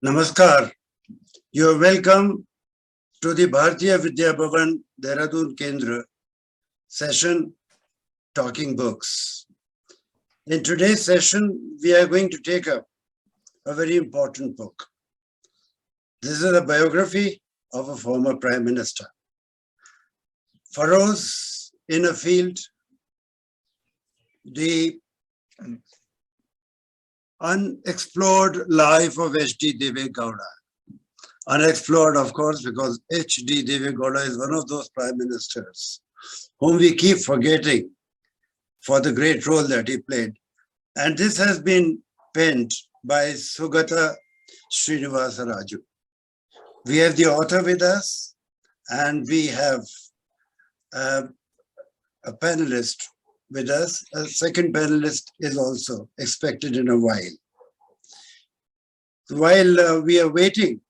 Namaskar. You are welcome to the Bharatiya Vidya Bhavan, Dehradun Kendra session, Talking Books. In today's session, we are going to take up a very important book. This is a biography of a former Prime Minister. Furrows in a Field, the Unexplored Life of H.D. Deve Gowda. Unexplored, of course, because H.D. Deve Gowda is one of those prime ministers whom we keep forgetting for the great role that he played. And this has been penned by Sugata Srinivasaraju. We have the author with us, and we have a panelist with us. A second panelist is also expected in a while. While we are waiting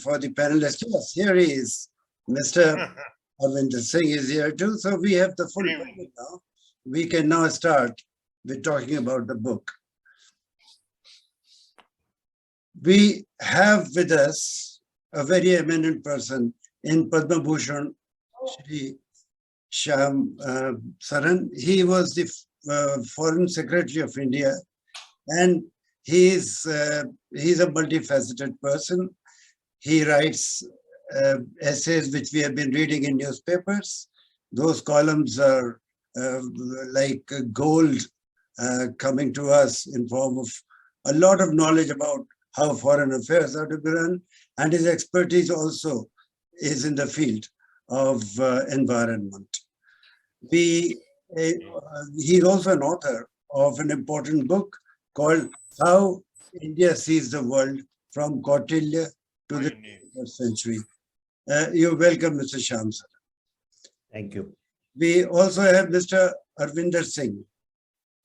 for the panelist, yes, here he is. Mr. Arvindar Singh is here too. So we have the full panel now. We can now start with talking about the book. We have with us a very eminent person in Padma Bhushan, Shri Shyam Saran. He was the Foreign Secretary of India, and he's a multifaceted person. He writes essays which we have been reading in newspapers. Those columns are like gold coming to us in form of a lot of knowledge about how foreign affairs are to be run, and his expertise also is in the field of environment. He's also an author of an important book called How India Sees the World from Kautilya to the 21st Century. You're welcome, Mr. Shyam Saran. Thank you. We also have Mr. Arvindar Singh.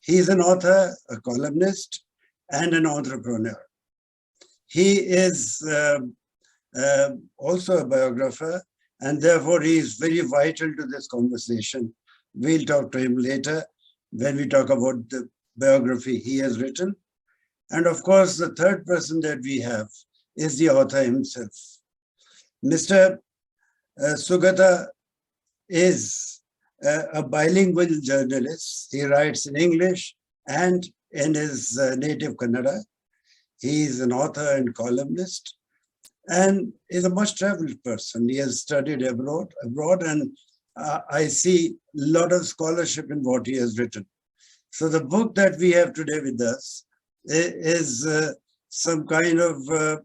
He's an author, a columnist, and an entrepreneur. He is also a biographer, and therefore he is very vital to this conversation. We'll talk to him later when we talk about the biography he has written. And of course, the third person that we have is the author himself. Mr. Sugata is a bilingual journalist. He writes in English and in his native Kannada. He is an author and columnist, and is a much-traveled person. He has studied abroad, and I see a lot of scholarship in what he has written. So the book that we have today with us is some kind of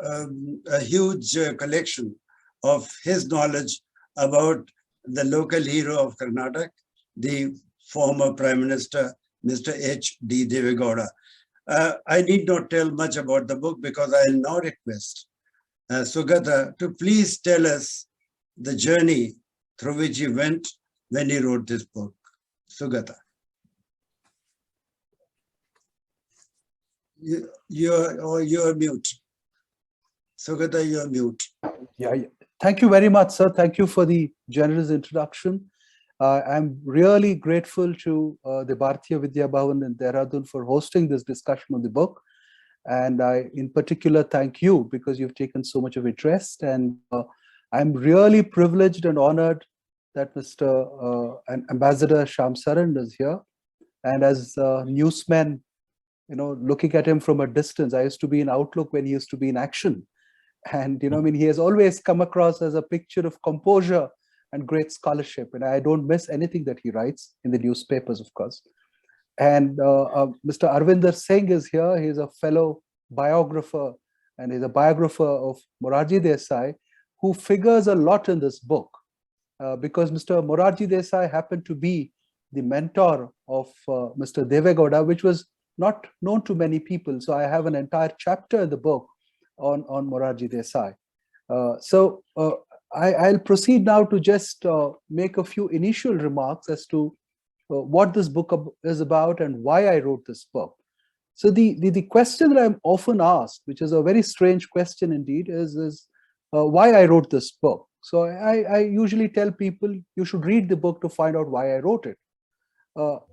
a huge collection of his knowledge about the local hero of Karnataka, the former Prime Minister, Mr. H.D. Deve Gowda. I need not tell much about the book because I'll now request Sugata to please tell us the journey through which he went when he wrote this book. Sugata. You're mute. Sugata, you're mute. Yeah. Thank you very much, sir. Thank you for the generous introduction. I'm really grateful to the Bharatiya Vidya Bhavan in Dehradun for hosting this discussion on the book. And I, in particular, thank you because you've taken so much of interest. And I'm really privileged and honored that Mr. Ambassador Shyam Saran is here. And as a newsman, looking at him from a distance, I used to be in Outlook when he used to be in Action. And, he has always come across as a picture of composure and great scholarship. And I don't miss anything that he writes in the newspapers, of course. And Mr. Arvindar Singh is here. He's a fellow biographer, and he's a biographer of Morarji Desai, who figures a lot in this book. Because Mr. Morarji Desai happened to be the mentor of Mr. Deve Gowda, which was not known to many people. So I have an entire chapter in the book on Morarji Desai. I'll proceed now to just make a few initial remarks as to what this book is about and why I wrote this book. So the question that I'm often asked, which is a very strange question indeed, is why I wrote this book. So I usually tell people you should read the book to find out why I wrote it.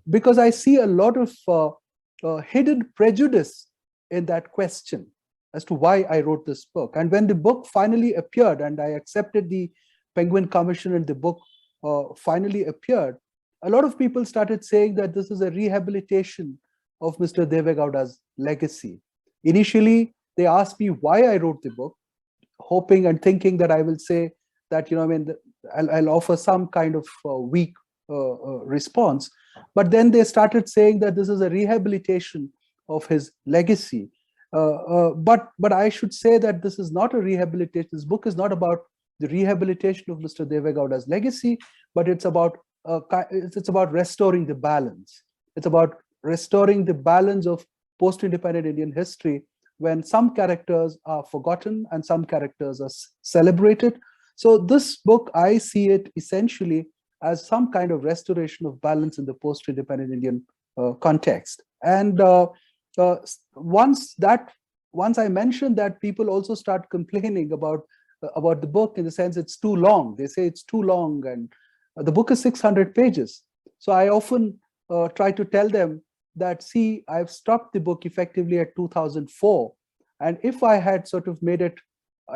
Because I see a lot of hidden prejudice in that question. as to why I wrote this book. And when the book finally appeared and I accepted the Penguin Commission and the book finally appeared, a lot of people started saying that this is a rehabilitation of Mr. Deve Gowda's legacy. Initially, they asked me why I wrote the book, hoping and thinking that I will say that, I'll offer some kind of weak response. But then they started saying that this is a rehabilitation of his legacy. But I should say that this is not a rehabilitation. This book is not about the rehabilitation of Mr. Deve Gowda's legacy, but it's about restoring the balance. It's about restoring the balance of post-independent Indian history, when some characters are forgotten and some characters are celebrated. So this book, I see it essentially as some kind of restoration of balance in the post-independent Indian context. And once I mentioned that, people also start complaining about the book, in the sense it's too long. They say it's too long, and the book is 600 pages. So I often try to tell them that, see, I've stopped the book effectively at 2004. And if I had sort of made it,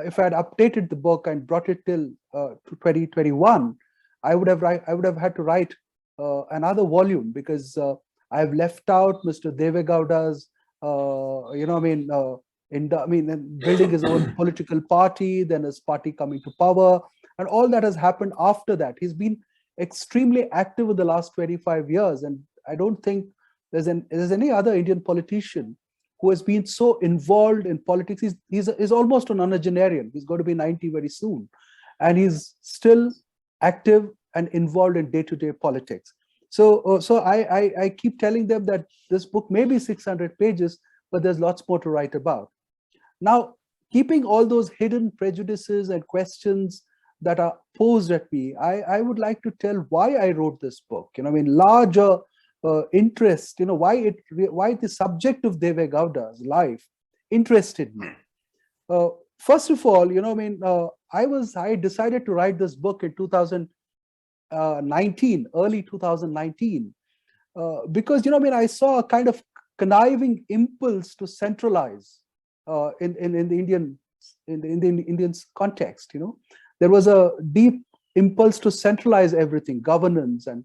if I had updated the book and brought it till 2021, I would have had to write another volume, because I've left out Mr. Deve Gowda's, building his own political party, then his party coming to power, and all that has happened after that. He's been extremely active in the last 25 years, and I don't think there's any other Indian politician who has been so involved in politics. He's almost an nonagenarian. He's going to be 90 very soon, and he's still active and involved in day-to-day politics. So I keep telling them that this book may be 600 pages, but there's lots more to write about. Now, keeping all those hidden prejudices and questions that are posed at me, I would like to tell why I wrote this book. Larger interest, why the subject of Deve Gowda's life interested me. First of all, I decided to write this book in 2019, early 2019, because I saw a kind of conniving impulse to centralize in the Indian context. There was a deep impulse to centralize everything, governance and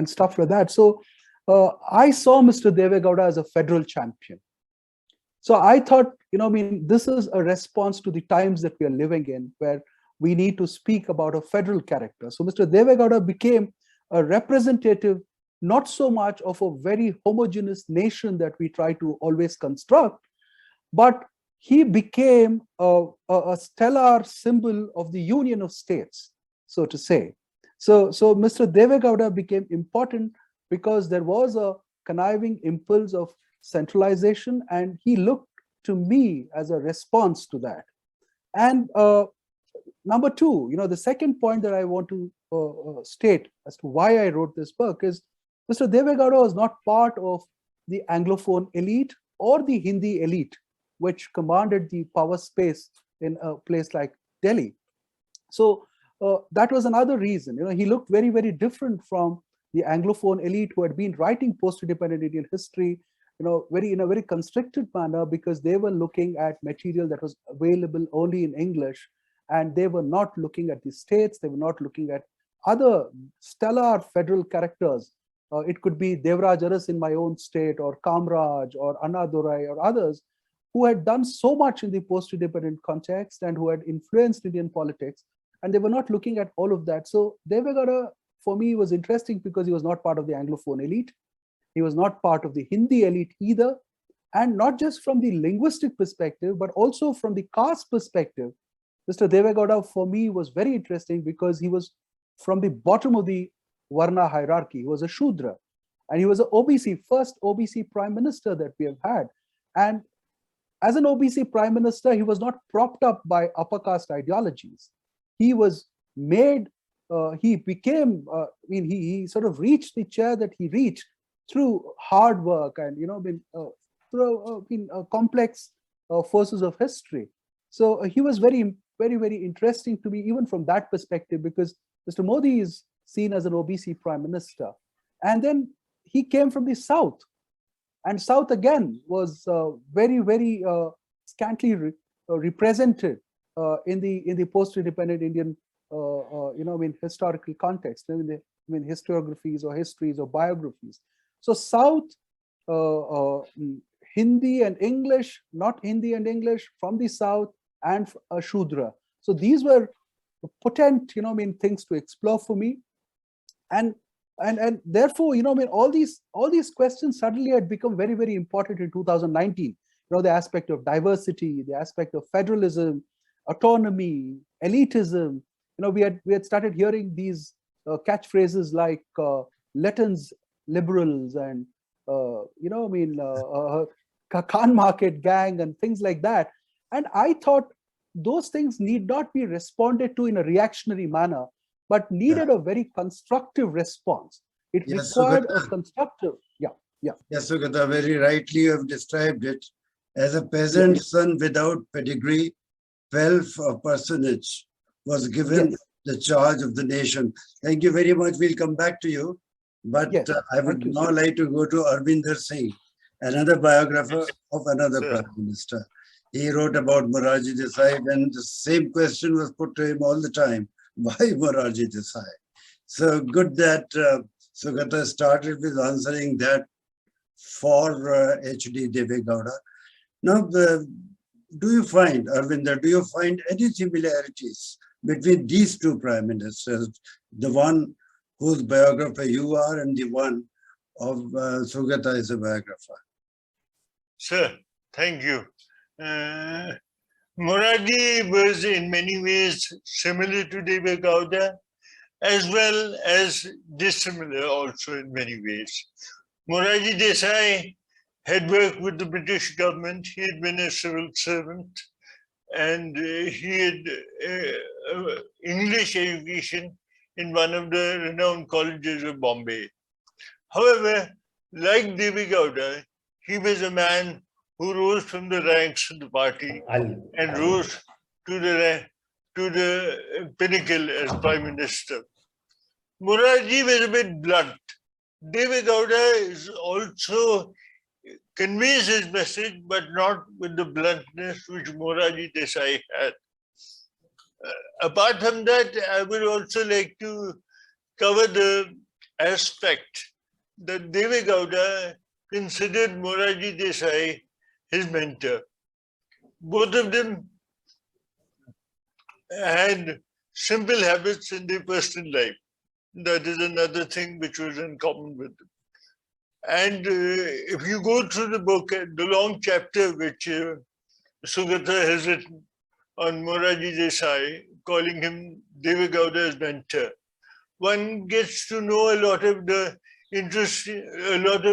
stuff like that. So I saw Mr. Deve Gowda as a federal champion. So I thought, this is a response to the times that we are living in, where we need to speak about a federal character. So Mr. Deve Gowda became a representative, not so much of a very homogeneous nation that we try to always construct, but he became a stellar symbol of the union of states, so to say. So Mr. Deve Gowda became important because there was a conniving impulse of centralization, and he looked to me as a response to that. And number two, the second point that I want to state as to why I wrote this book is Mr. Deve Gowda was not part of the Anglophone elite or the Hindi elite, which commanded the power space in a place like Delhi. So that was another reason. He looked very, very different from the Anglophone elite who had been writing post-independent Indian history, in a very constricted manner, because they were looking at material that was available only in English, and they were not looking at the states. They were not looking at other stellar federal characters. It could be Devraj Aras in my own state, or Kamraj, or Annadurai, or others who had done so much in the post-independent context and who had influenced Indian politics, and they were not looking at all of that. So Deve Gowda, for me, was interesting because he was not part of the Anglophone elite. He was not part of the Hindi elite either. And not just from the linguistic perspective, but also from the caste perspective. Mr. Deve Gowda, for me, was very interesting because he was from the bottom of the Varna hierarchy. He was a Shudra. And he was an OBC, first OBC prime minister that we have had. And as an OBC prime minister, he was not propped up by upper caste ideologies. He was made, he became, he sort of reached the chair that he reached through hard work and, through complex forces of history. So he was very, very, very interesting to me, even from that perspective, because Mr. Modi is seen as an OBC prime minister. And then he came from the South. And South again was very, very scantily represented in the post-independent Indian, historical context, historiographies or histories or biographies. So South, Hindi and English, not Hindi and English, from the South, and Shudra. So these were potent, things to explore for me. And therefore, all these questions suddenly had become very, very important in 2019. The aspect of diversity, the aspect of federalism, autonomy, elitism. We had started hearing these catchphrases like Letton's liberals and Khan market gang and things like that. And I thought those things need not be responded to in a reactionary manner, but needed a very constructive response. It required a constructive, Yes, Sugata, very rightly you have described it. As a peasant's son without pedigree, wealth or personage was given the charge of the nation. Thank you very much. We'll come back to you. But I would now like to go to Arvindar Singh, another biographer of another Prime Minister. He wrote about Morarji Desai when the same question was put to him all the time. Why Morarji Desai? So good that Sugata started with answering that for H.D. Deve Gowda. Now, do you find, Arvindar, do you find any similarities between these two prime ministers, the one whose biographer you are and the one of Sugata is a biographer? Sir, thank you. Morarji was in many ways similar to Deve Gowda, as well as dissimilar also in many ways. Morarji Desai had worked with the British government. He had been a civil servant, and he had English education in one of the renowned colleges of Bombay. However, like Deve Gowda, he was a man who rose from the ranks of the party and rose to the pinnacle as Prime Minister. Morarji was a bit blunt. Deve Gowda is also conveys his message, but not with the bluntness which Morarji Desai had. Apart from that, I would also like to cover the aspect that Deve Gowda considered Morarji Desai his mentor. Both of them had simple habits in their personal life. That is another thing which was in common with them. And if you go through the book, the long chapter which Sugata has written on Morarji Desai, calling him Deve Gowda's mentor, one gets to know a lot of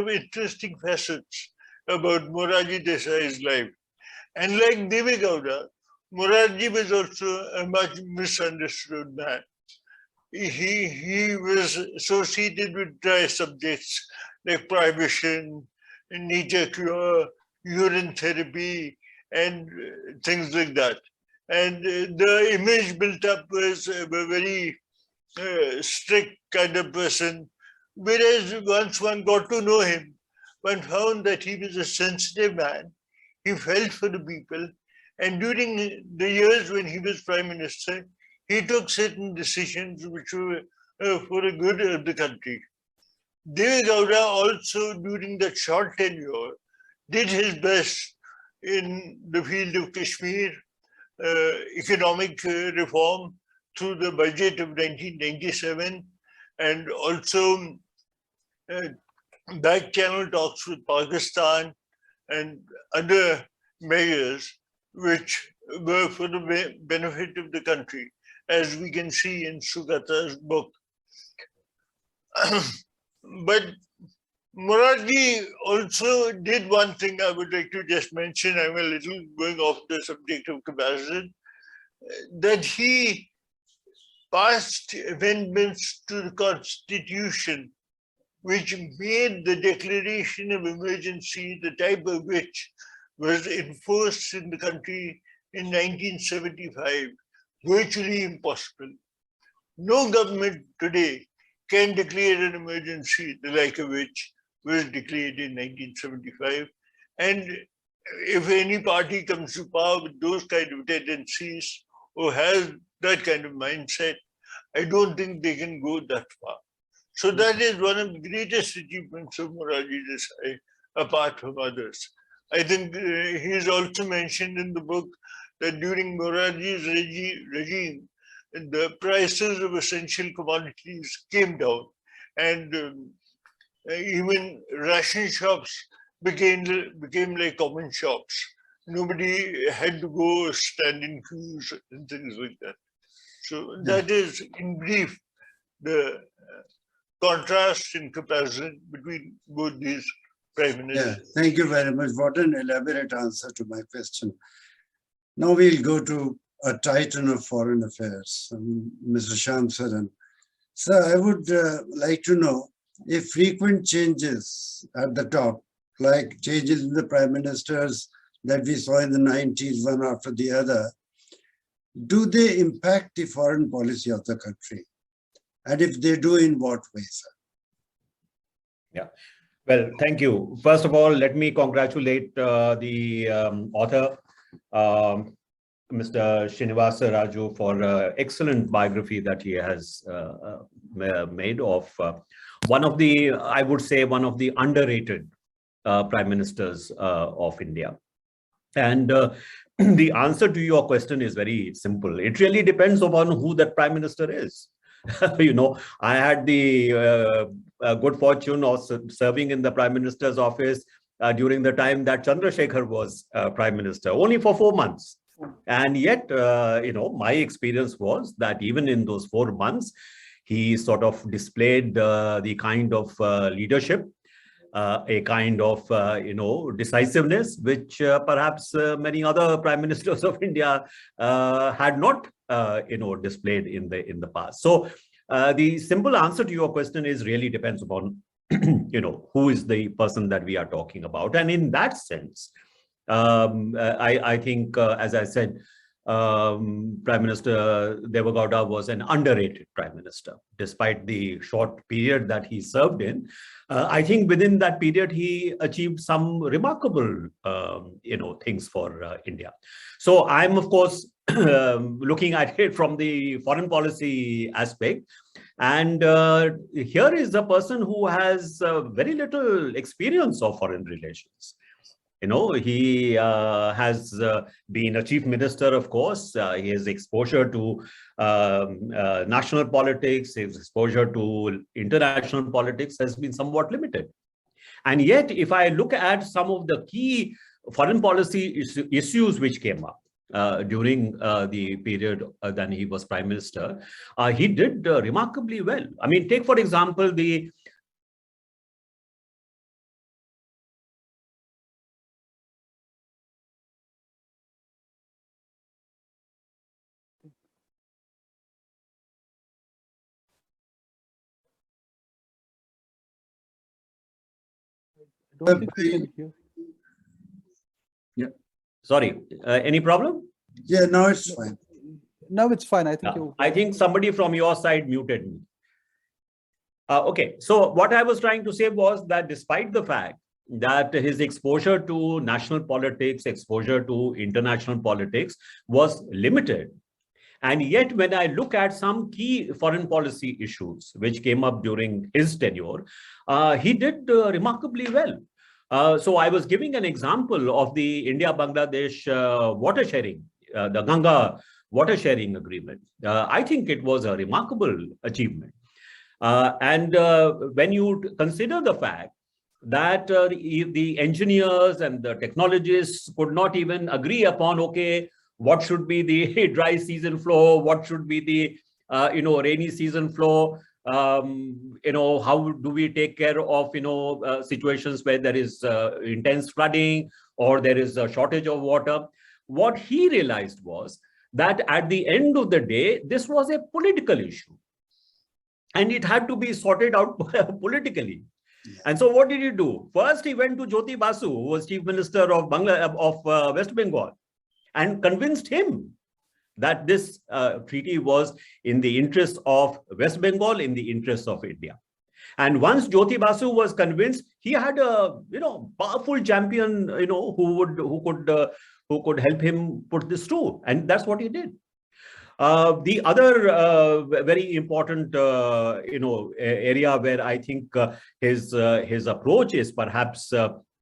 interesting facets about Morarji Desai's life. And like Deve Gowda, Morarji was also a much misunderstood man. He was associated with dry subjects like prohibition, nature cure, urine therapy, and things like that. And the image built up was a very strict kind of person, whereas once one got to know him, one found that he was a sensitive man. He felt for the people, and during the years when he was Prime Minister, he took certain decisions which were for the good of the country. Deve Gowda also, during that short tenure, did his best in the field of Kashmir, economic reform through the budget of 1997, and also back channel talks with Pakistan and other measures which were for the benefit of the country, as we can see in Sugata's book. But Morarji also did one thing I would like to just mention. I'm a little going off the subject of comparison, that he passed amendments to the Constitution which made the declaration of emergency, the type of which was enforced in the country in 1975, virtually impossible. No government today can declare an emergency, the like of which was declared in 1975. And if any party comes to power with those kind of tendencies or has that kind of mindset, I don't think they can go that far. So that is one of the greatest achievements of Morarji Desai, apart from others. I think he is also mentioned in the book that during Morarji's regime, the prices of essential commodities came down, and even ration shops became like common shops. Nobody had to go stand in queues and things like that. So that is, in brief, the contrast in comparison between both these prime ministers. Yeah, thank you very much. What an elaborate answer to my question. Now we'll go to a titan of foreign affairs, Mr. Shyam Saran. Sir, I would like to know if frequent changes at the top, like changes in the prime ministers that we saw in the 90s, one after the other, do they impact the foreign policy of the country? And if they do, in what way, sir? Yeah. Well, thank you. First of all, let me congratulate the author, Mr. Srinivasaraju, for excellent biography that he has made of one of the, I would say, one of the underrated prime ministers of India. And the answer to your question is very simple. It really depends upon who that prime minister is. You know, I had the good fortune of serving in the prime minister's office during the time that Chandrasekhar was prime minister, only for 4 months. And yet, you know, my experience was that even in those 4 months, he sort of displayed the kind of leadership, a kind of, you know, decisiveness, which perhaps many other prime ministers of India had not, you know, displayed in the past. So the simple answer to your question is really depends upon, you know, who is the person that we are talking about. And in that sense, I think, as I said, Prime Minister Deve Gowda was an underrated prime minister, despite the short period that he served in. I think within that period, he achieved some remarkable, you know, things for India. So I'm, of course, looking at it from the foreign policy aspect. And here is a person who has very little experience of foreign relations. You know, he has been a chief minister, of course. His exposure to national politics, his exposure to international politics has been somewhat limited. And yet, if I look at some of the key foreign policy issues which came up during the period that he was prime minister, he did remarkably well. I mean, take, for example, the I don't think we can hear. Yeah. Sorry, any problem? Yeah, no, it's fine. No, it's fine. I think I think somebody from your side muted me. Okay, so what I was trying to say was that despite the fact that his exposure to national politics, exposure to international politics was limited, and yet when I look at some key foreign policy issues which came up during his tenure, he did remarkably well. So I was giving an example of the India-Bangladesh water sharing, the Ganga water sharing agreement. I think it was a remarkable achievement. And when you consider the fact that the engineers and the technologists could not even agree upon, okay, what should be the dry season flow, what should be the you know, rainy season flow, you know, how do we take care of, you know, situations where there is intense flooding or there is a shortage of water. What he realized was that at the end of the day, this was a political issue. And it had to be sorted out politically. And so what did he do? First, he went to Jyoti Basu, who was chief minister of West Bengal, and convinced him that this treaty was in the interest of West Bengal, in the interest of India. And once Jyoti Basu was convinced, he had a powerful champion who could help him put this through, and that's what he did. The other very important area where I think his approach is perhaps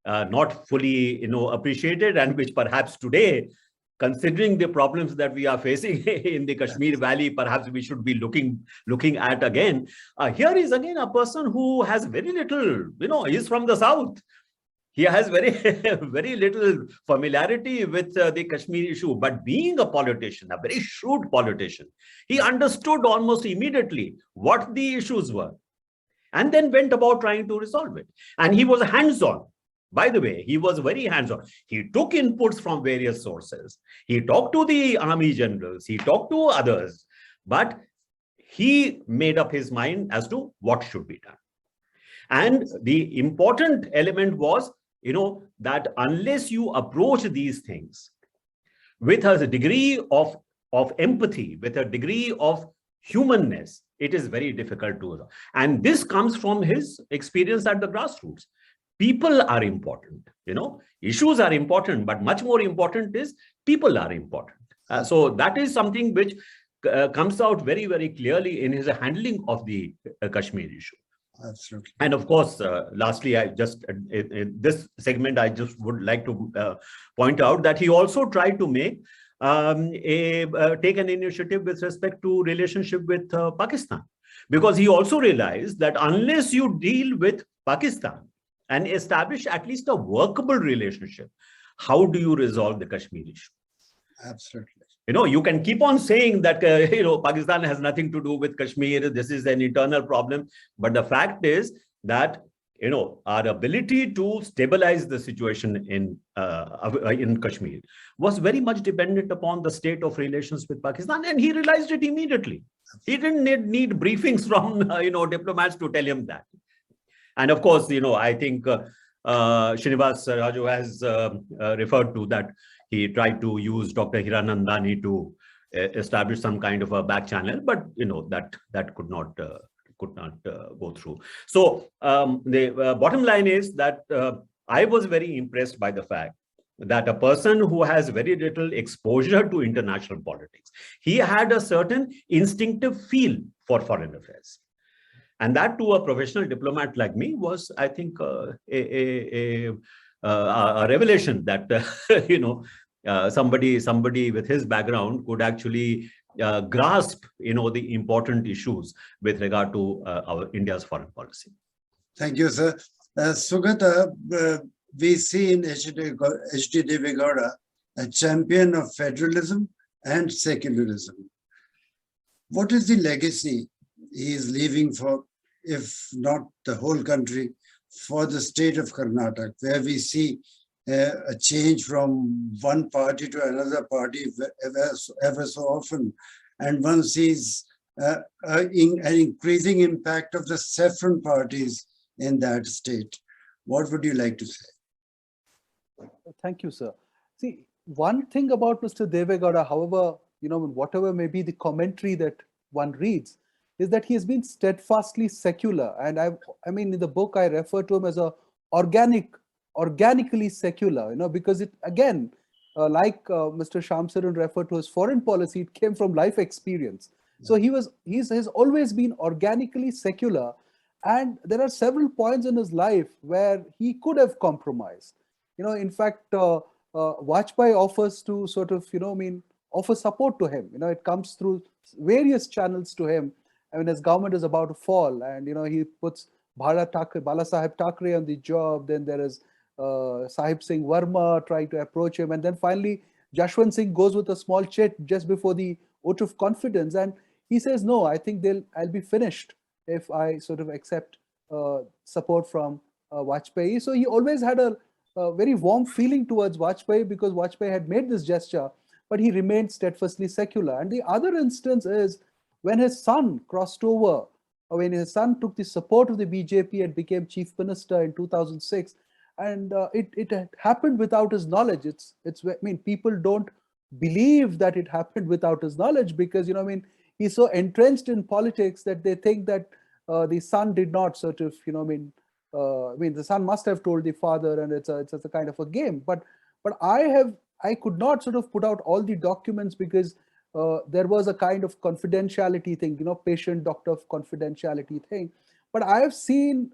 not fully appreciated, and which perhaps today, considering the problems that we are facing in the Kashmir Valley, perhaps we should be looking at again. Here is again a person who has very little, he's from the south. He has very little familiarity with the Kashmir issue, but being a politician, a very shrewd politician, he understood almost immediately what the issues were, and then went about trying to resolve it. And he was hands-on. By the way, he was very hands-on. He took inputs from various sources. He talked to the army generals. He talked to others. But he made up his mind as to what should be done. And the important element was, that unless you approach these things with a degree of empathy, with a degree of humanness, it is very difficult to do. And this comes from his experience at the grassroots. People are important, issues are important, but much more important is people are important. So that is something which comes out very, very clearly in his handling of the Kashmir issue. Absolutely. And of course, lastly, in this segment, I just would like to point out that he also tried to make take an initiative with respect to relationship with Pakistan, because he also realized that unless you deal with Pakistan and establish at least a workable relationship, how do you resolve the Kashmir issue? Absolutely. You can keep on saying that, Pakistan has nothing to do with Kashmir. This is an internal problem. But the fact is that, our ability to stabilize the situation in Kashmir was very much dependent upon the state of relations with Pakistan. And he realized it immediately. He didn't need briefings from, diplomats to tell him that. And of course, I think Srinivasaraju has referred to that. He tried to use Dr. Hiranandani to establish some kind of a back channel, but that could not go through. So the bottom line is that I was very impressed by the fact that a person who has very little exposure to international politics, he had a certain instinctive feel for foreign affairs. And that to a professional diplomat like me was, I think, a revelation that, somebody with his background could actually grasp, the important issues with regard to our India's foreign policy. Thank you, sir. Sugata, we see in H.D. Deve Gowda a champion of federalism and secularism. What is the legacy he is leaving for, if not the whole country, for the state of Karnataka, where we see a change from one party to another party ever so often, and one sees an increasing impact of the saffron parties in that state? What would you like to say? Thank you, sir. See, one thing about Mr. Deve Gowda, however, whatever may be the commentary that one reads, is that he has been steadfastly secular. And I mean, in the book, I refer to him as a organically secular, because it, again, like Mr. Shyam Saran referred to his foreign policy, it came from life experience. So he has always been organically secular. And there are several points in his life where he could have compromised. In fact, Vajpayee offers to sort of, offer support to him. It comes through various channels to him. I mean, his government is about to fall, and he puts Bala Sahib Thackeray on the job. Then there is Sahib Singh Verma trying to approach him, and then finally Jashwant Singh goes with a small chit just before the vote of confidence, and he says, "No, I think I'll be finished if I sort of accept support from Vajpayee." So he always had a very warm feeling towards Vajpayee because Vajpayee had made this gesture, but he remained steadfastly secular. And the other instance is when his son crossed over, or when his son took the support of the BJP and became chief minister in 2006, and it happened without his knowledge. I mean, people don't believe that it happened without his knowledge because, he's so entrenched in politics that they think that the son did not sort of, I mean, the son must have told the father, and it's a kind of a game. But I could not sort of put out all the documents because there was a kind of confidentiality thing, patient-doctor confidentiality thing. But I have seen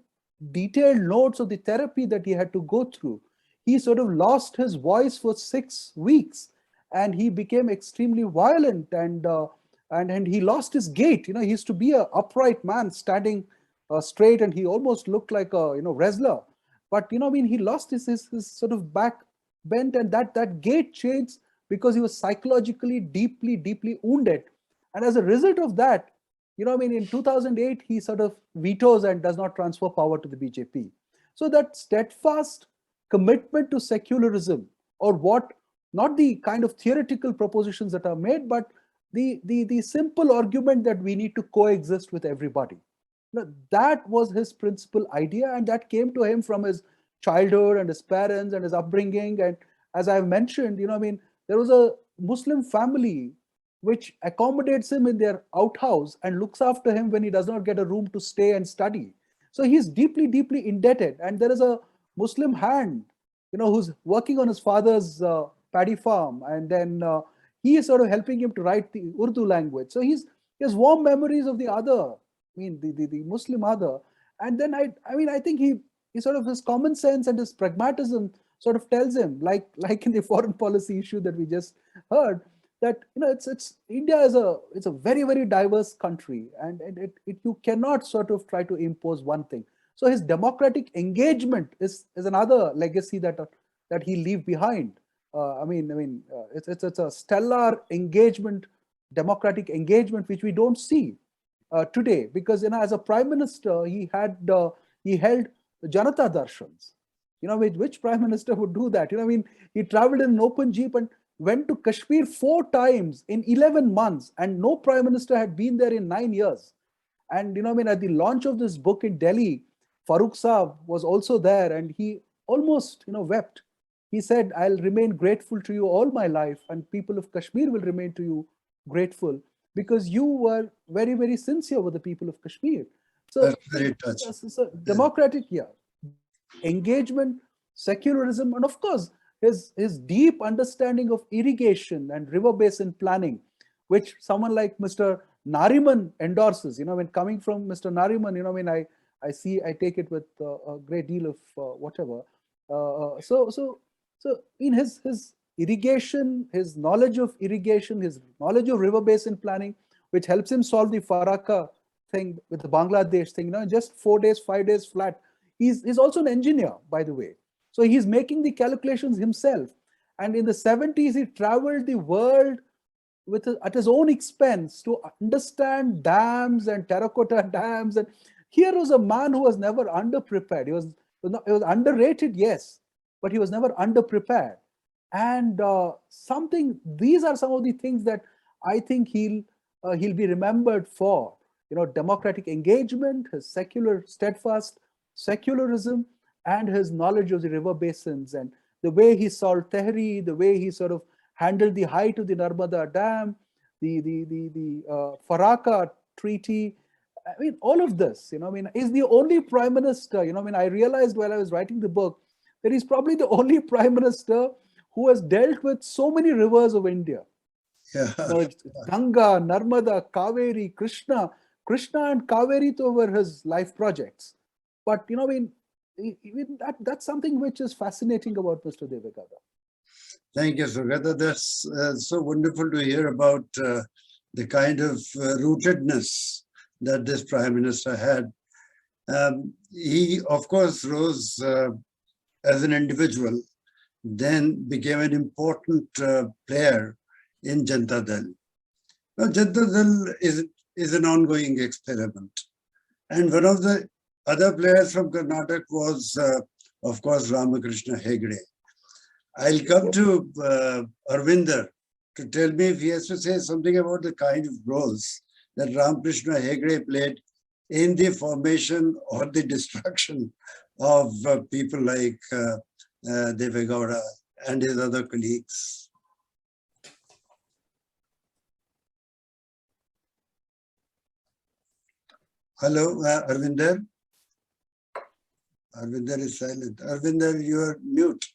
detailed notes of the therapy that he had to go through. He sort of lost his voice for 6 weeks, and he became extremely violent, and he lost his gait. He used to be an upright man standing straight, and he almost looked like a wrestler. But I mean, he lost his sort of back bent, and that gait changed because he was psychologically deeply wounded. And as a result of that, I mean, in 2008, he sort of vetoes and does not transfer power to the BJP. So that steadfast commitment to secularism, or what, not the kind of theoretical propositions that are made, but the simple argument that we need to coexist with everybody. That was his principal idea, and that came to him from his childhood and his parents and his upbringing. And as I've mentioned, I mean, there was a Muslim family which accommodates him in their outhouse and looks after him when he does not get a room to stay and study. So he's deeply indebted. And there is a Muslim hand, who's working on his father's paddy farm, and then he is sort of helping him to write the Urdu language. So he has warm memories of the other, I mean, the Muslim other. And then I think he sort of, his common sense and his pragmatism sort of tells him, like in the foreign policy issue that we just heard, that it's India is a very diverse country, and you cannot sort of try to impose one thing. So his democratic engagement is another legacy that he leave behind. It's a stellar engagement, democratic engagement, which we don't see today, because as a prime minister he held the Janata Darshans. Which prime minister would do that? He traveled in an open jeep and went to Kashmir 4 times in 11 months, and no prime minister had been there in 9 years. And at the launch of this book in Delhi, Farooq Saab was also there, and he almost wept. He said, "I'll remain grateful to you all my life, and people of Kashmir will remain to you grateful, because you were very sincere with the people of Kashmir." So That's very touching. so democratic, engagement, secularism, and of course his deep understanding of irrigation and river basin planning, which someone like Mr. Nariman endorses. When coming from Mr. Nariman, I take it with a great deal of whatever. So in his irrigation, his knowledge of irrigation, his knowledge of river basin planning, which helps him solve the Faraka thing with the Bangladesh thing, in just 4 days, 5 days flat. He's also an engineer, by the way. So he's making the calculations himself. And in the 70s, he traveled the world at his own expense to understand dams and terracotta dams. And here was a man who was never underprepared. He was underrated, yes, but he was never underprepared. And these are some of the things that I think he'll be remembered for. Democratic engagement, his steadfast secularism, and his knowledge of the river basins, and the way he solved Tehri, the way he sort of handled the height of the Narmada Dam, the Faraka Treaty. I mean, all of this, he's the only prime minister. I realized while I was writing the book that he's probably the only prime minister who has dealt with so many rivers of India. Yeah. It's Ganga, Narmada, Kaveri, Krishna and Kaveri were his life projects. But that's something which is fascinating about Mr. Deve Gowda. Thank you, Sugata. That's so wonderful to hear about the kind of rootedness that this Prime Minister had. He, of course, rose as an individual, then became an important player in Janata Dal. Now, Janata Dal is an ongoing experiment. And one of the other players from Karnataka was, of course, Ramakrishna Hegde. I'll come to Arvindar to tell me if he has to say something about the kind of roles that Ramakrishna Hegde played in the formation or the destruction of people like Deve Gowda and his other colleagues. Hello, Arvindar. Arvindar is silent. Arvindar, you are mute.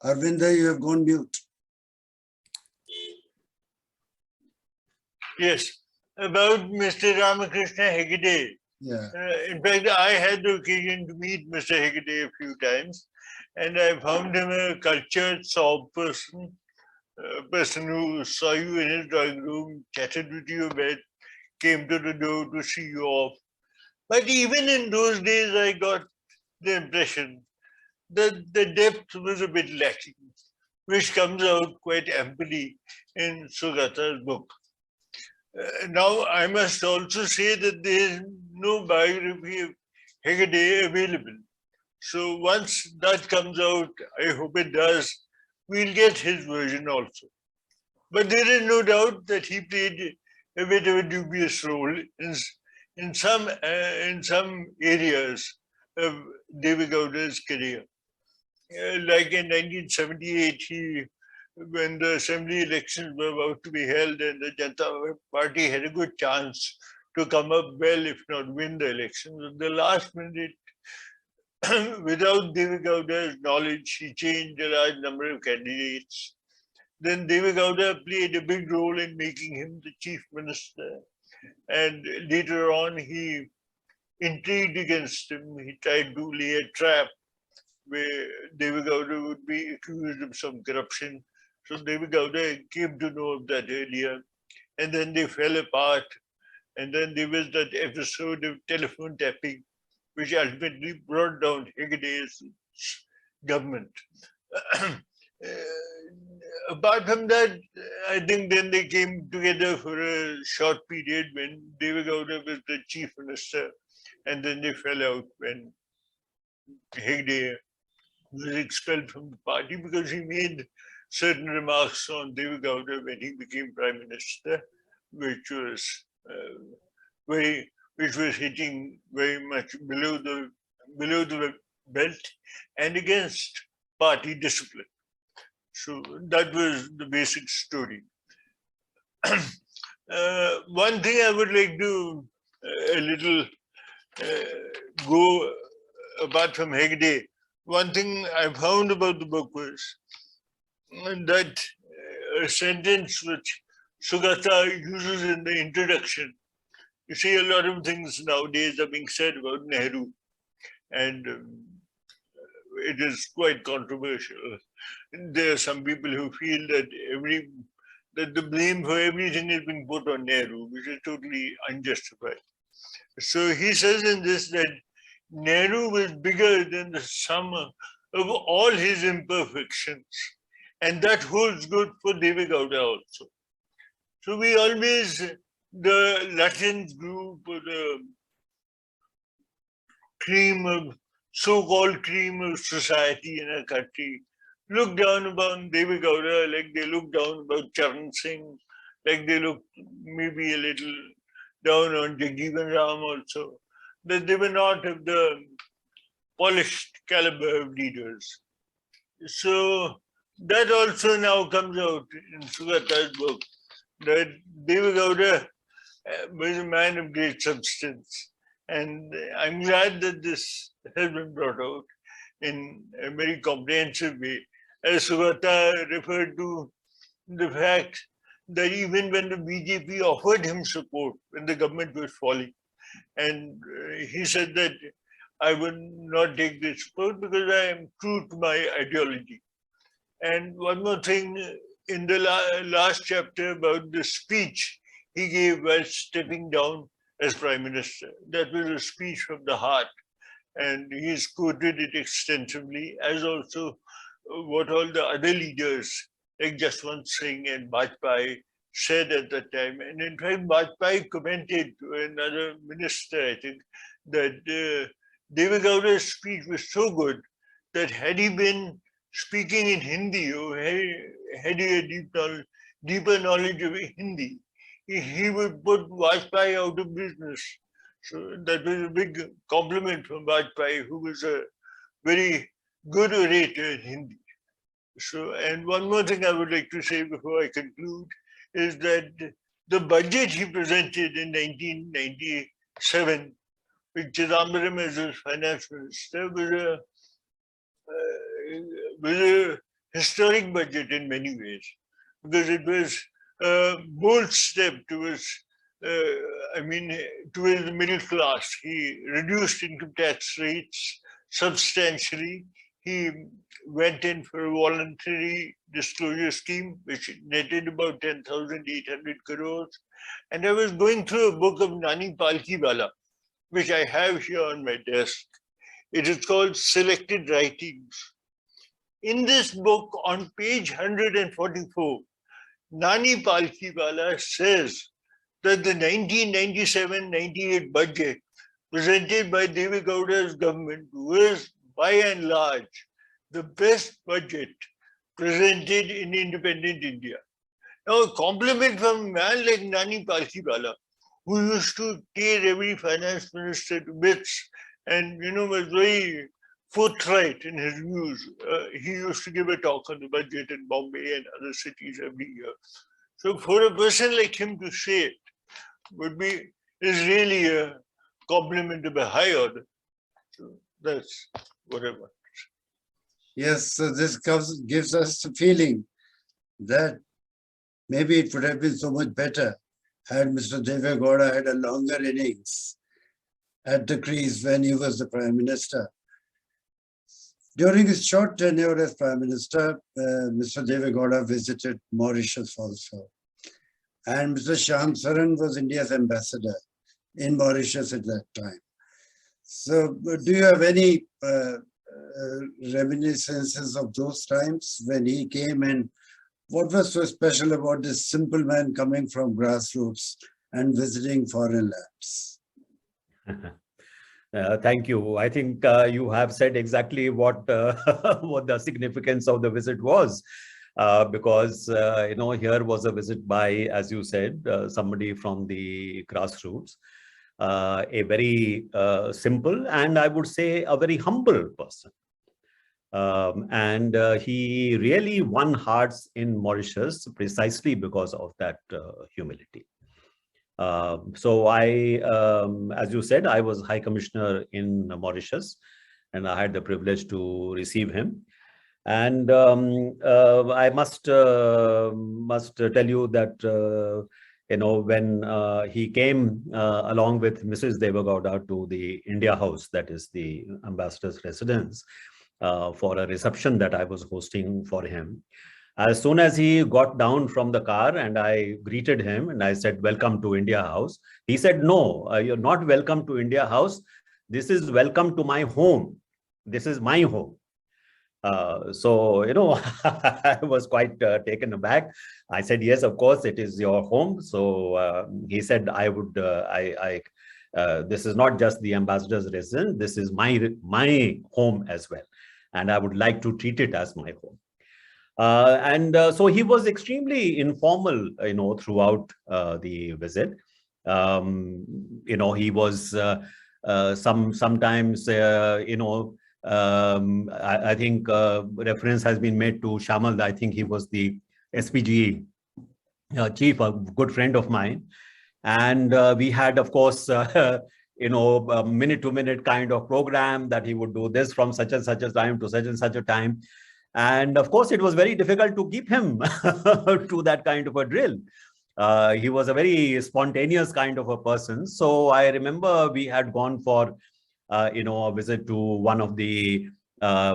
Arvindar, you have gone mute. Yes, about Mr. Ramakrishna Hegde. Yeah. In fact, I had the occasion to meet Mr. Hegde a few times, and I found him a cultured, soft person, a person who saw you in his drawing room, chatted with you a bit, came to the door to see you off. But even in those days, I got the impression that the depth was a bit lacking, which comes out quite amply in Sugata's book. Now, I must also say that there is no biography of Hegde available. So once that comes out, I hope it does, we'll get his version also. But there is no doubt that he played a bit of a dubious role in some areas of Deve Gowda's career. Like in 1978, when the assembly elections were about to be held and the Janata Party had a good chance to come up well, if not win the elections, at the last minute, without Deve Gowda's knowledge, he changed a large number of candidates. Then Deve Gowda played a big role in making him the chief minister. And later on, he intrigued against him. He tried to lay a trap where Deve Gowda would be accused of some corruption. So Deve Gowda came to know of that earlier. And then they fell apart. And then there was that episode of telephone tapping, which ultimately brought down Hegde's government. Apart from that, I think then they came together for a short period when Deve Gowda was the chief minister, and then they fell out when Hegde was expelled from the party because he made certain remarks on Deve Gowda when he became prime minister, which was hitting very much below the belt and against party discipline. So that was the basic story. One thing I would like to a little go apart from Hegde. One thing I found about the book was that a sentence which Sugata uses in the introduction. You see, a lot of things nowadays are being said about Nehru, and it is quite controversial. There are some people who feel that the blame for everything is being put on Nehru, which is totally unjustified. So he says in this that Nehru was bigger than the sum of all his imperfections, and that holds good for Deve Gowda also. So we always, the Latins group, or the cream of so-called cream of society in a country, look down upon Deve Gowda like they look down about Charan Singh, like they look maybe a little down on Jagjeevan Ram also, that they were not of the polished caliber of leaders. So that also now comes out in Sugata's book, that Deve Gowda was a man of great substance. And I'm glad that this has been brought out in a very comprehensive way. As Sugata referred to the fact that even when the BJP offered him support when the government was falling, and he said that I would not take this support because I am true to my ideology. And one more thing, in the last chapter about the speech he gave while stepping down as prime minister, that was a speech from the heart, and he's quoted it extensively, as also what all the other leaders like Jaswant Singh and Bajpayee said at that time. And in fact, Bajpayee commented to another minister, I think, that Deve Gowda's speech was so good that had he been speaking in Hindi, or had he a deeper knowledge of Hindi, he would put Bajpayee out of business. So that was a big compliment from Bajpayee, who was a very good orator in Hindi. So, and one more thing I would like to say before I conclude is that the budget he presented in 1997, with Chidambaram as his finance minister, was a historic budget in many ways, because it was a bold step towards, towards the middle class. He reduced income tax rates substantially. He went in for a voluntary disclosure scheme, which netted about 10,800 crores. And I was going through a book of Nani Palkiwala, which I have here on my desk. It is called Selected Writings. In this book, on page 144, Nani Palkiwala says that the 1997-98 budget presented by Deve Gowda's government was, by and large, the best budget presented in independent India. Now, a compliment from a man like Nani Palkiwala, who used to tear every finance minister to bits and, was very forthright in his views. He used to give a talk on the budget in Bombay and other cities every year. So for a person like him to say it is really a compliment of a high order. So that's what I want. Yes, so this gives us the feeling that maybe it would have been so much better had Mr. Deve Gowda had a longer innings at the crease when he was the Prime Minister. During his short tenure as Prime Minister, Mr. Deve Gowda visited Mauritius also. And Mr. Shyam Saran was India's ambassador in Mauritius at that time. So do you have any reminiscences of those times when he came, and what was so special about this simple man coming from grassroots and visiting foreign lands? Thank you. I think you have said exactly what what the significance of the visit was, because here was a visit by, as you said, somebody from the grassroots, a very simple and I would say a very humble person. And he really won hearts in Mauritius precisely because of that humility. So I, as you said, I was High Commissioner in Mauritius, and I had the privilege to receive him. And I must tell you that when he came along with Mrs. Deve Gowda to the India House, that is the ambassador's residence, for a reception that I was hosting for him. As soon as he got down from the car and I greeted him and I said, "Welcome to India House," he said, "No, you're not welcome to India House. This is welcome to my home. This is my home." So, I was quite taken aback. I said, "Yes, of course, it is your home." So he said, this is not just the ambassador's residence. This is my home as well. And I would like to treat it as my home. So he was extremely informal, throughout the visit. He was sometimes, I think reference has been made to Shamal. I think he was the SPG chief, a good friend of mine. And we had, of course, a minute-to-minute kind of program that he would do this from such and such a time to such and such a time. And of course, it was very difficult to keep him to that kind of a drill. He was a very spontaneous kind of a person. So I remember we had gone for, a visit to one of the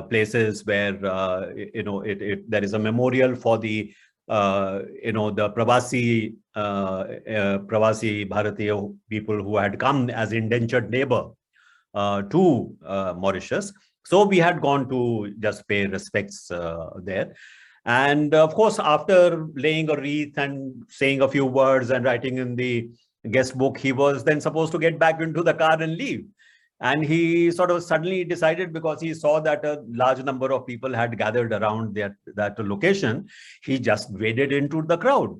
places where, there is a memorial for the, the Pravasi Bharatiya people who had come as indentured labor to Mauritius. So we had gone to just pay respects there. And of course, after laying a wreath and saying a few words and writing in the guest book, he was then supposed to get back into the car and leave. And he sort of suddenly decided, because he saw that a large number of people had gathered around that location, he just waded into the crowd.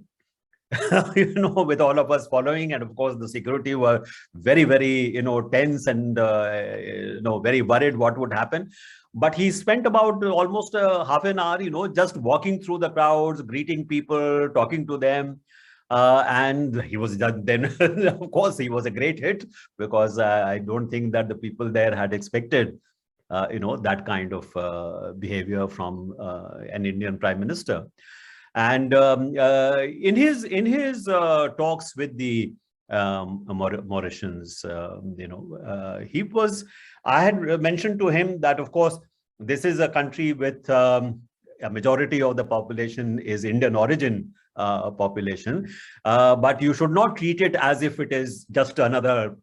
With all of us following, and of course the security were very, very, tense and, very worried what would happen. But he spent about almost half an hour, just walking through the crowds, greeting people, talking to them. And he was then, of course, he was a great hit, because I don't think that the people there had expected, that kind of behavior from an Indian prime minister. And in his talks with the Mauritians, I had mentioned to him that, of course, this is a country with a majority of the population is Indian origin population, but you should not treat it as if it is just another,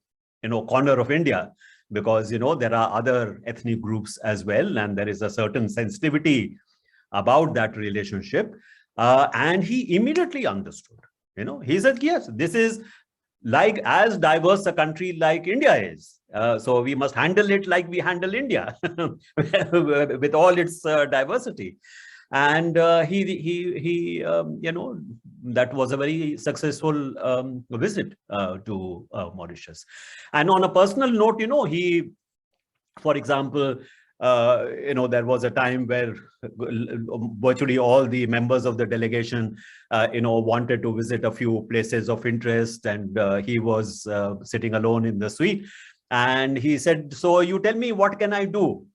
corner of India, because, there are other ethnic groups as well, and there is a certain sensitivity about that relationship. And he immediately understood. He said, yes, this is like as diverse a country like India is. So we must handle it like we handle India, with all its diversity. And that was a very successful visit to Mauritius. And on a personal note, he, for example, there was a time where virtually all the members of the delegation, wanted to visit a few places of interest, and he was sitting alone in the suite. And he said, so you tell me, what can I do?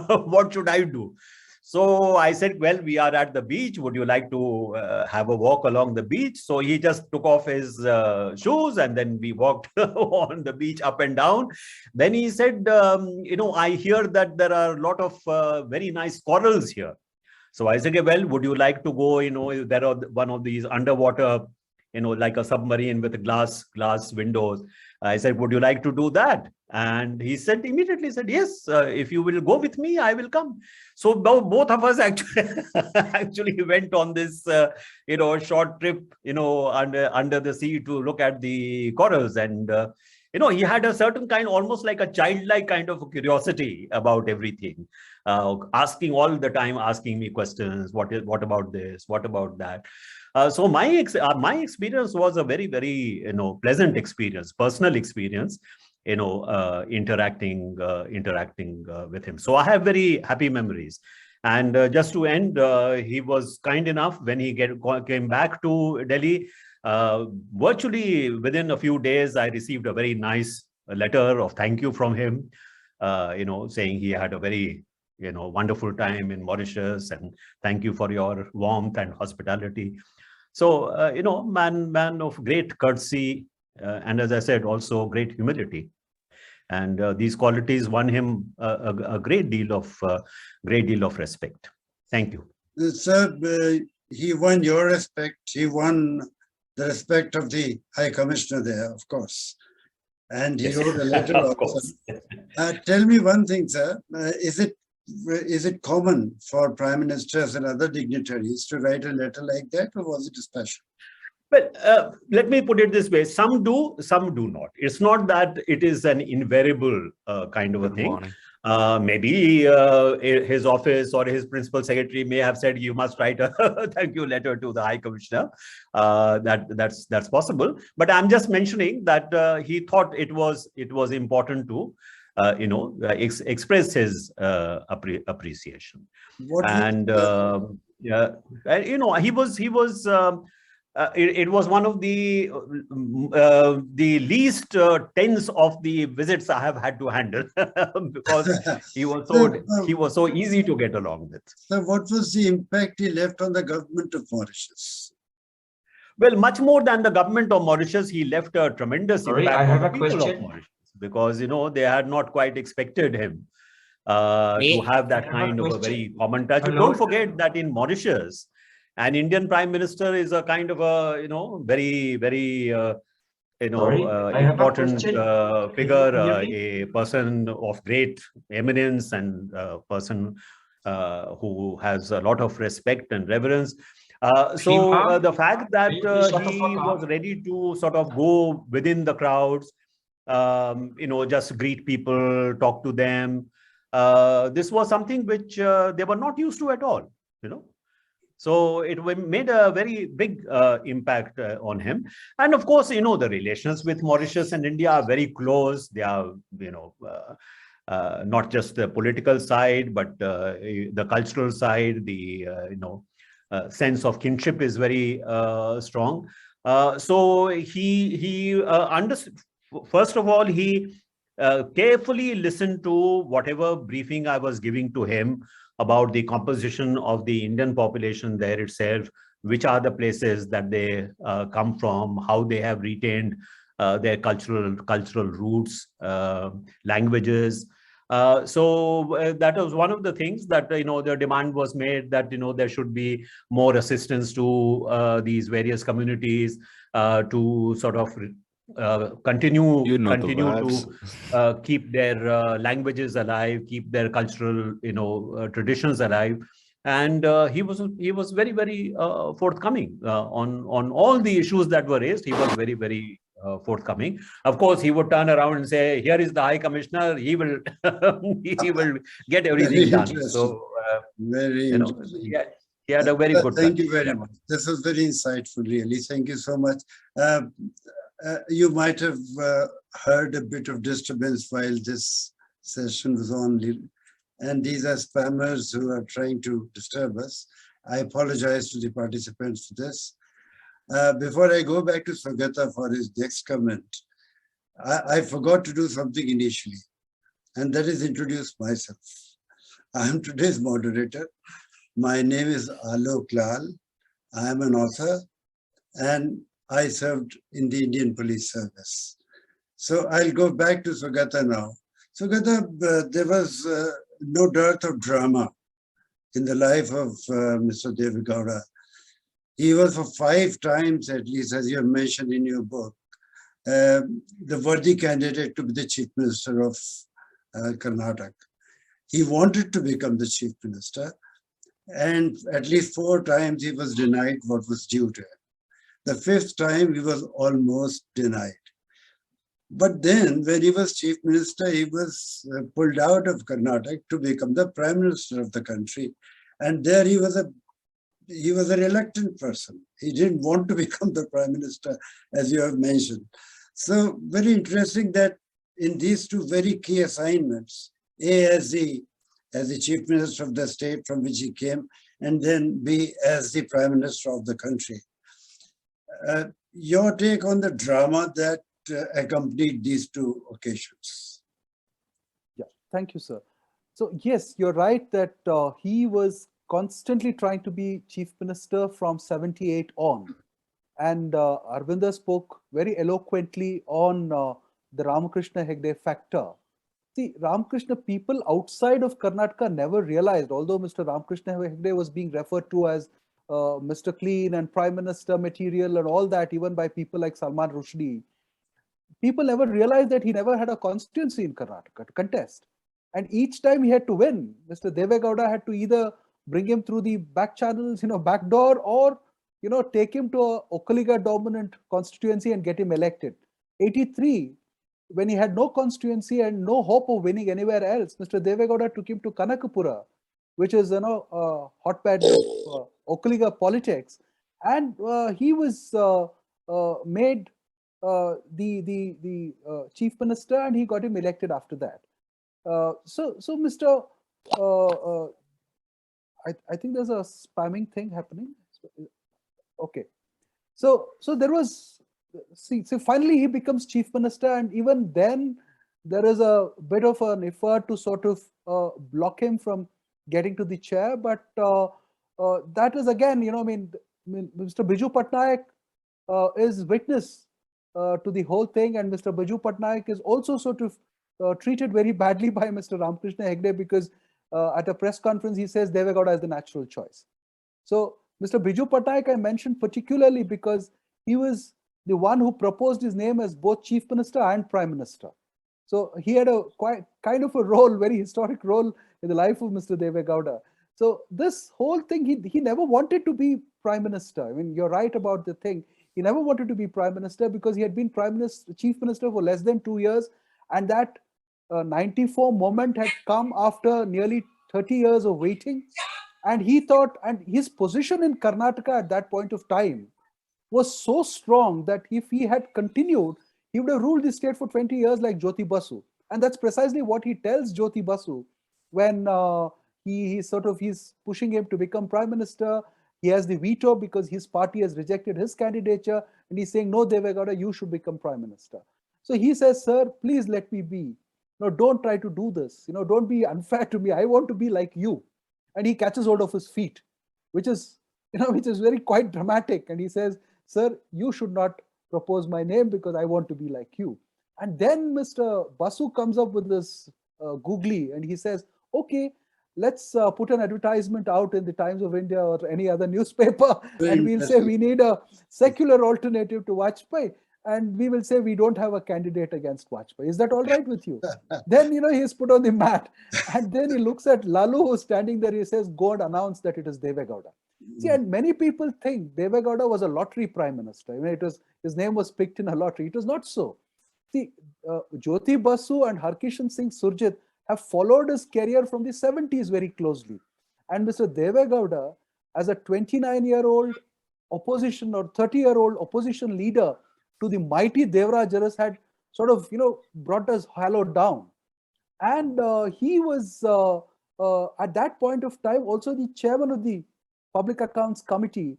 What should I do? So I said, well, we are at the beach. Would you like to have a walk along the beach? So he just took off his shoes, and then we walked on the beach up and down. Then he said, I hear that there are a lot of very nice corals here. So I said, okay, well, would you like to go, there are one of these underwater, like a submarine with glass windows. I said, would you like to do that? And he said, immediately said, yes, if you will go with me, I will come. So both of us actually went on this, short trip, under the sea to look at the corals. And, he had a certain kind, almost like a childlike kind of curiosity about everything, asking all the time, asking me questions. What about this? What about that? So my experience was a very, very, pleasant experience, personal experience, interacting with him. So I have very happy memories. And just to end, he was kind enough when he came back to Delhi. Virtually within a few days, I received a very nice letter of thank you from him, saying he had a very, wonderful time in Mauritius, and thank you for your warmth and hospitality. So, man of great courtesy, and as I said, also great humility. And these qualities won him a great deal of respect. Thank you. Sir, he won your respect. He won the respect of the High Commissioner there, of course. And he wrote a letter also. Tell me one thing, sir. Is it common for prime ministers and other dignitaries to write a letter like that, or was it special? Well, let me put it this way. Some do, some do not. It's not that it is an invariable kind of a thing. Maybe his office or his principal secretary may have said, you must write a thank you letter to the High Commissioner. That's possible. But I'm just mentioning that he thought it was important to express his appreciation. And yeah, he was. It was one of the least tense of the visits I have had to handle, because he was so easy to get along with. So what was the impact he left on the government of Mauritius? Well, much more than the government of Mauritius, he left a tremendous impact on the people of Mauritius, because they had not quite expected him to have that kind of a very common touch. Don't forget that in Mauritius, an Indian Prime Minister is a kind of a, very, very, important figure, a person of great eminence, and a person who has a lot of respect and reverence. So the fact that he was ready to sort of go within the crowds, just greet people, talk to them, this was something which they were not used to at all, So it made a very big impact on him. And of course, the relations with Mauritius and India are very close. They are, not just the political side, but the cultural side, the, sense of kinship is very strong. So he understood. First of all, he carefully listened to whatever briefing I was giving to him about the composition of the Indian population there itself, which are the places that they come from, how they have retained their cultural roots, languages. So that was one of the things that the demand was made, that there should be more assistance to these various communities to sort of continue to keep their languages alive, keep their cultural traditions alive. And he was very, very forthcoming on all the issues that were raised. He was very, very forthcoming. Of course, he would turn around and say, "Here is the High Commissioner. He will he will get everything done." So very interesting. yeah, he had a very good Thank touch. you very much. This was very insightful, really. Thank you so much. You might have heard a bit of disturbance while this session was on, and these are spammers who are trying to disturb us. I apologize to the participants for this. Before I go back to Sugata for his next comment, I forgot to do something initially, and that is introduce myself. I am today's moderator. My name is Aloke Lal. I am an author, and I served in the Indian Police Service. So I'll go back to Sugata now. Sugata, there was no dearth of drama in the life of Mr. Deve Gowda. He was for 5 times, at least, as you have mentioned in your book, the worthy candidate to be the Chief Minister of Karnataka. He wanted to become the Chief Minister, and at least 4 times he was denied what was due to him. The 5th time he was almost denied. But then when he was Chief Minister, he was pulled out of Karnataka to become the Prime Minister of the country. And there he was a reluctant person. He didn't want to become the Prime Minister, as you have mentioned. So very interesting that in these 2 very key assignments, A, as the Chief Minister of the state from which he came, and then B, as the Prime Minister of the country. Your take on the drama that accompanied these 2 occasions? Yeah, thank you, sir. So yes, you're right that he was constantly trying to be Chief Minister from 78 on. And Arvindar spoke very eloquently on the Ramakrishna Hegde factor. See, Ramakrishna people outside of Karnataka never realized, although Mr. Ramakrishna Hegde was being referred to as Mr. Clean and Prime Minister material and all that, even by people like Salman Rushdie, people never realized that he never had a constituency in Karnataka to contest. And each time he had to win, Mr. Deve Gowda had to either bring him through the back channels, back door, or take him to a Okaliga dominant constituency and get him elected. 83, when he had no constituency and no hope of winning anywhere else, Mr. Deve Gowda took him to Kanakapura, which is a hotbed of Okaliga politics, and he was made the chief minister, and he got him elected after that. So Mr. I think there's a spamming thing happening. Okay, so there was, so finally he becomes chief minister, and even then there is a bit of an effort to sort of block him from getting to the chair. But that is again, Mr. Biju Patnaik is witness to the whole thing, and Mr. Biju Patnaik is also sort of treated very badly by Mr. Ramakrishna Hegde, because at a press conference he says Deve Gowda is the natural choice. So Mr. Biju Patnaik I mentioned particularly because he was the one who proposed his name as both chief minister and prime minister. So he had a quite kind of a role, very historic role in the life of Mr. Deve Gowda. So this whole thing, he never wanted to be prime minister. I mean, you're right about the thing. He never wanted to be prime minister because he had been chief minister for less than 2 years, and that 94 moment had come after nearly 30 years of waiting. And he thought, and his position in Karnataka at that point of time was so strong that if he had continued, he would have ruled the state for 20 years like Jyoti Basu. And that's precisely what he tells Jyoti Basu when he's pushing him to become prime minister. He has the veto because his party has rejected his candidature, and he's saying, no, Deve Gowda, you should become Prime Minister. So he says, sir, please let me be. No, don't try to do this. Don't be unfair to me. I want to be like you. And he catches hold of his feet, which is very quite dramatic. And he says, sir, you should not propose my name because I want to be like you. And then Mr. Basu comes up with this googly, and he says, okay, let's put an advertisement out in the Times of India or any other newspaper, and we'll say we need a secular alternative to Vajpayee, and we will say we don't have a candidate against Vajpayee. Is that all right with you? Then, he's put on the mat, and then he looks at Lalu, who's standing there. He says, go and announce that it is Deve Gowda. See, and many people think Deve Gowda was a lottery prime minister. His name was picked in a lottery. It was not so. See, Jyoti Basu and Harkishan Singh Surjit have followed his career from the 70s very closely. And Mr. Deve Gowda, as a 29-year-old opposition or 30-year-old opposition leader to the mighty Devarajaras, had sort of, brought us hollow down. And he was, at that point of time, also the chairman of the Public Accounts Committee.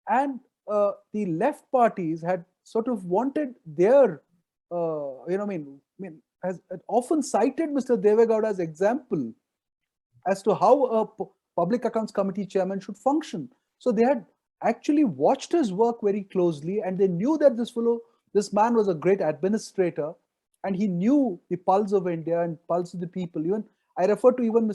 And the left parties had sort of wanted their, has often cited Mr. Deve Gowda as example as to how a Public Accounts Committee chairman should function. So they had actually watched his work very closely, and they knew that this man was a great administrator, and he knew the pulse of India and pulse of the people. Even I refer to even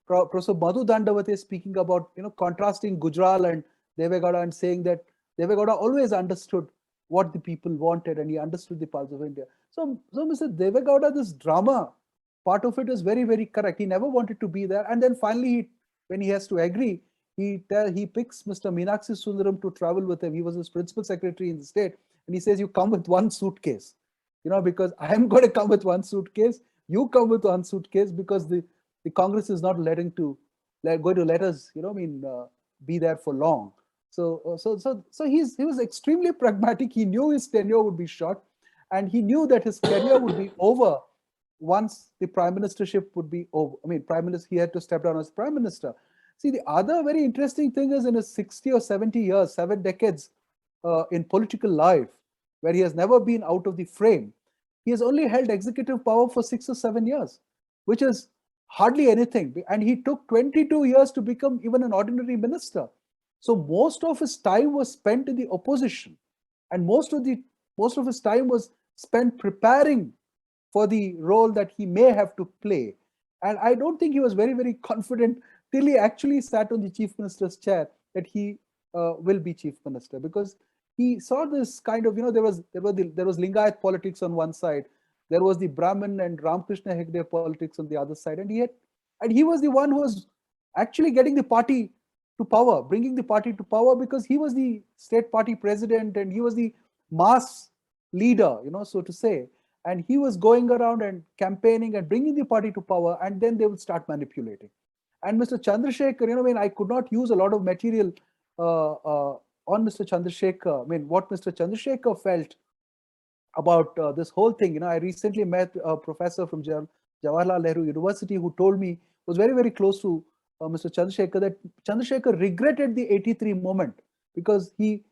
Professor Madhu Dandavate speaking about, contrasting Gujral and Deve Gowda and saying that Deve Gowda always understood what the people wanted, and he understood the pulse of India. So Mr. Deve Gowda, this drama part of it is very, very correct. He never wanted to be there. And then finally, when he has to agree, he picks Mr. Meenakshi Sundaram to travel with him. He was his principal secretary in the state. And he says, you come with one suitcase, because I am going to come with one suitcase. You come with one suitcase because the Congress is not going to let us, be there for long. So he was extremely pragmatic. He knew his tenure would be short, and he knew that his career would be over once the prime ministership would be over. He had to step down as prime minister. See, the other very interesting thing is in his 60 or 70 years, 7 decades in political life, where he has never been out of the frame, he has only held executive power for 6 or 7 years, which is hardly anything. And he took 22 years to become even an ordinary minister. So most of his time was spent in the opposition, and most of his time was spent preparing for the role that he may have to play. And I don't think he was very, very confident till he actually sat on the chief minister's chair that he will be chief minister, because he saw this kind of, there was Lingayat politics on one side, there was the Brahmin and Ramakrishna Hegde politics on the other side, and he was the one who was actually getting the party to power, bringing the party to power, because he was the state party president and he was the mass leader, so to say. And he was going around and campaigning and bringing the party to power, and then they would start manipulating. And Mr. Chandrasekhar, I could not use a lot of material on Mr. Chandrasekhar. What Mr. Chandrasekhar felt about this whole thing. I recently met a professor from Jawaharlal Nehru University who told me, was very, very close to Mr. Chandrasekhar, that Chandrasekhar regretted the 83 moment, because he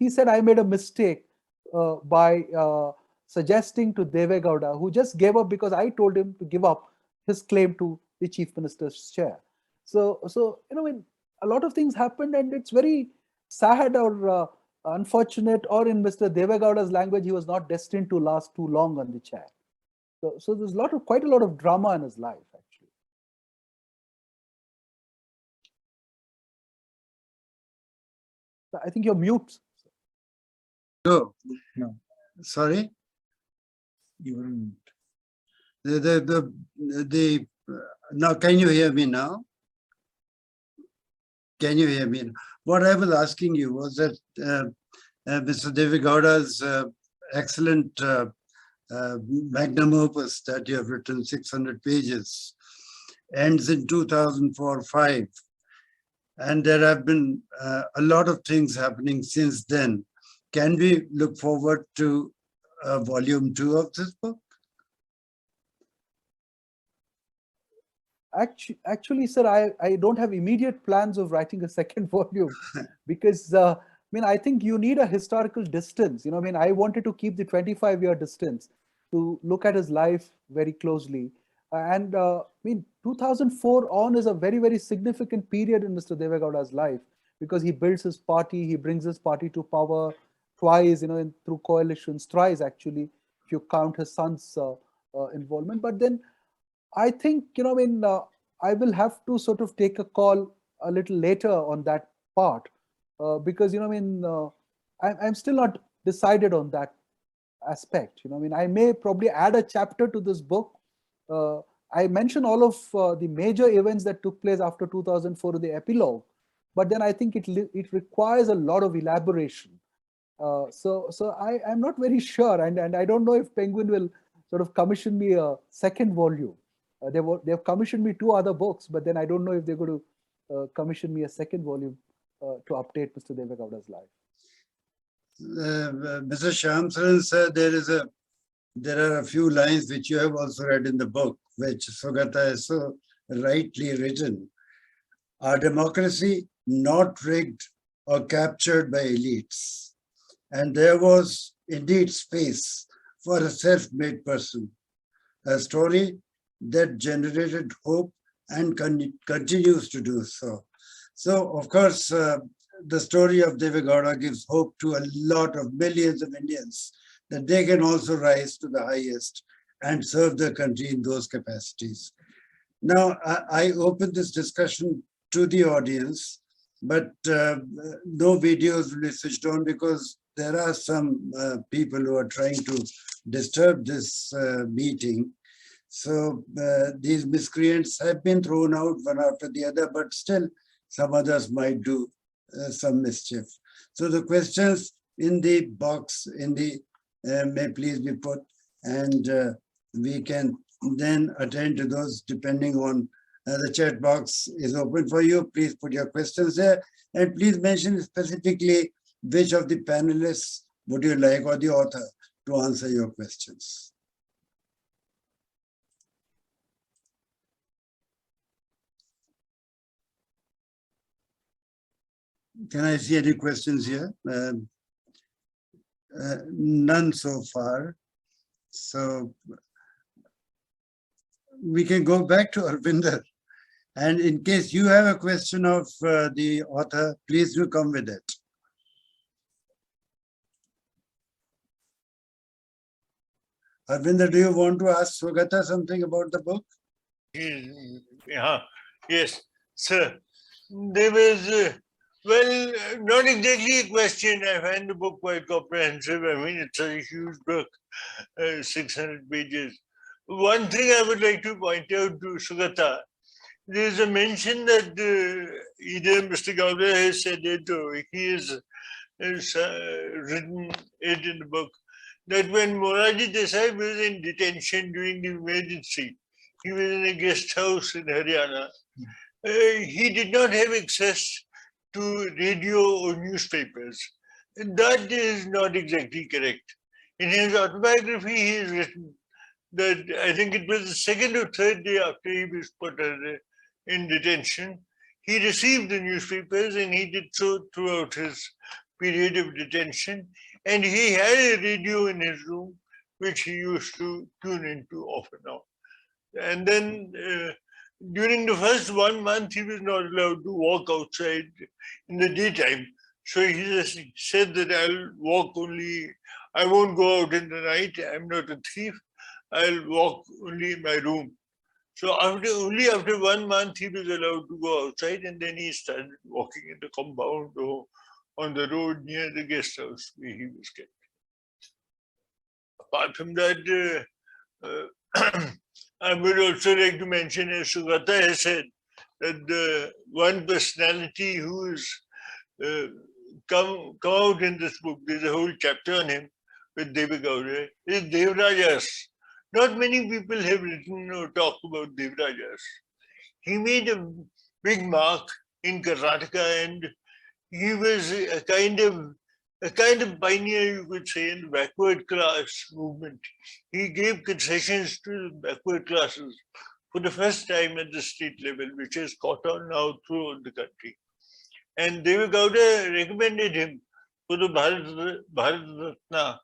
said, I made a mistake by suggesting to Deve Gowda, who just gave up because I told him to give up his claim to the chief minister's chair. So a lot of things happened, and it's very sad or unfortunate, or in Mr. Deve Gowda's language, he was not destined to last too long on the chair. So there's quite a lot of drama in his life, actually. I think you're mute. No. Sorry? You were mute. Now, can you hear me now? Can you hear me? What I was asking you was that Mr. Deve Gowda's excellent magnum opus that you have written, 600 pages, ends in 2004-5. And there have been a lot of things happening since then. Can we look forward to volume 2 of this book? Actually, sir, I don't have immediate plans of writing a second volume because I mean, I think you need a historical distance. I mean, I wanted to keep the 25-year distance to look at his life very closely. And I mean, 2004 on is a very, very significant period in Mr. Deve Gowda's life because he builds his party, he brings his party to power twice, through coalitions, thrice actually, if you count his son's involvement. But then I think, I will have to sort of take a call a little later on that part because, I'm still not decided on that aspect. I may probably add a chapter to this book. I mentioned all of the major events that took place after 2004 in the epilogue, but then I think it requires a lot of elaboration. So I'm not very sure, and I don't know if Penguin will sort of commission me a second volume. They've commissioned me 2 other books, but then I don't know if they're going to commission me a second volume to update Mr. Deve Gowda's life. Mr. Shyam Saran, sir, there are a few lines which you have also read in the book, which Sugata has so rightly written. Our democracy not rigged or captured by elites. And there was indeed space for a self-made person, a story that generated hope and continues to do so. So, of course, the story of Deve Gowda gives hope to a lot of millions of Indians that they can also rise to the highest and serve the country in those capacities. Now, I open this discussion to the audience, but no videos will be switched on because there are some people who are trying to disturb this meeting. So these miscreants have been thrown out one after the other, but still some others might do some mischief. So the questions in the box may please be put, and we can then attend to those depending on the chat box is open for you. Please put your questions there, and please mention specifically which of the panelists would you like or the author to answer your questions. Can I see any questions here? None so far. So we can go back to Arvindar. And in case you have a question of the author, please do come with it. Arvindar, do you want to ask Sugata something about the book? Yeah, yes, sir. There was, well, not exactly a question. I find the book quite comprehensive. I mean, it's a huge book, 600 pages. One thing I would like to point out to Sugata, there's a mention that either Mr. Gowda has said it or he has written it in the book, that when Morarji Desai was in detention during the emergency, he was in a guest house in Haryana. He did not have access to radio or newspapers. That is not exactly correct. In his autobiography, he has written that I think it was the second or third day after he was put in detention, he received the newspapers, and he did so throughout his period of detention. And he had a radio in his room, which he used to tune into off and on. And then during the first 1 month, he was not allowed to walk outside in the daytime. So he just said that I'll walk only, I won't go out in the night. I'm not a thief. I'll walk only in my room. So only after 1 month, he was allowed to go outside, and then he started walking in the compound or on the road near the guest house where he was kept. Apart from that, I would also like to mention, as Sugata has said, that the one personality who is come out in this book, there's a whole chapter on him with Deve Gowda, is Devrajas. Not many people have written or talked about Devrajas. He made a big mark in Karnataka, and he was a kind of pioneer, you could say, in the backward class movement. He gave concessions to the backward classes for the first time at the state level, which is caught on now throughout the country. And Deve Gowda recommended him for the Bharat Ratna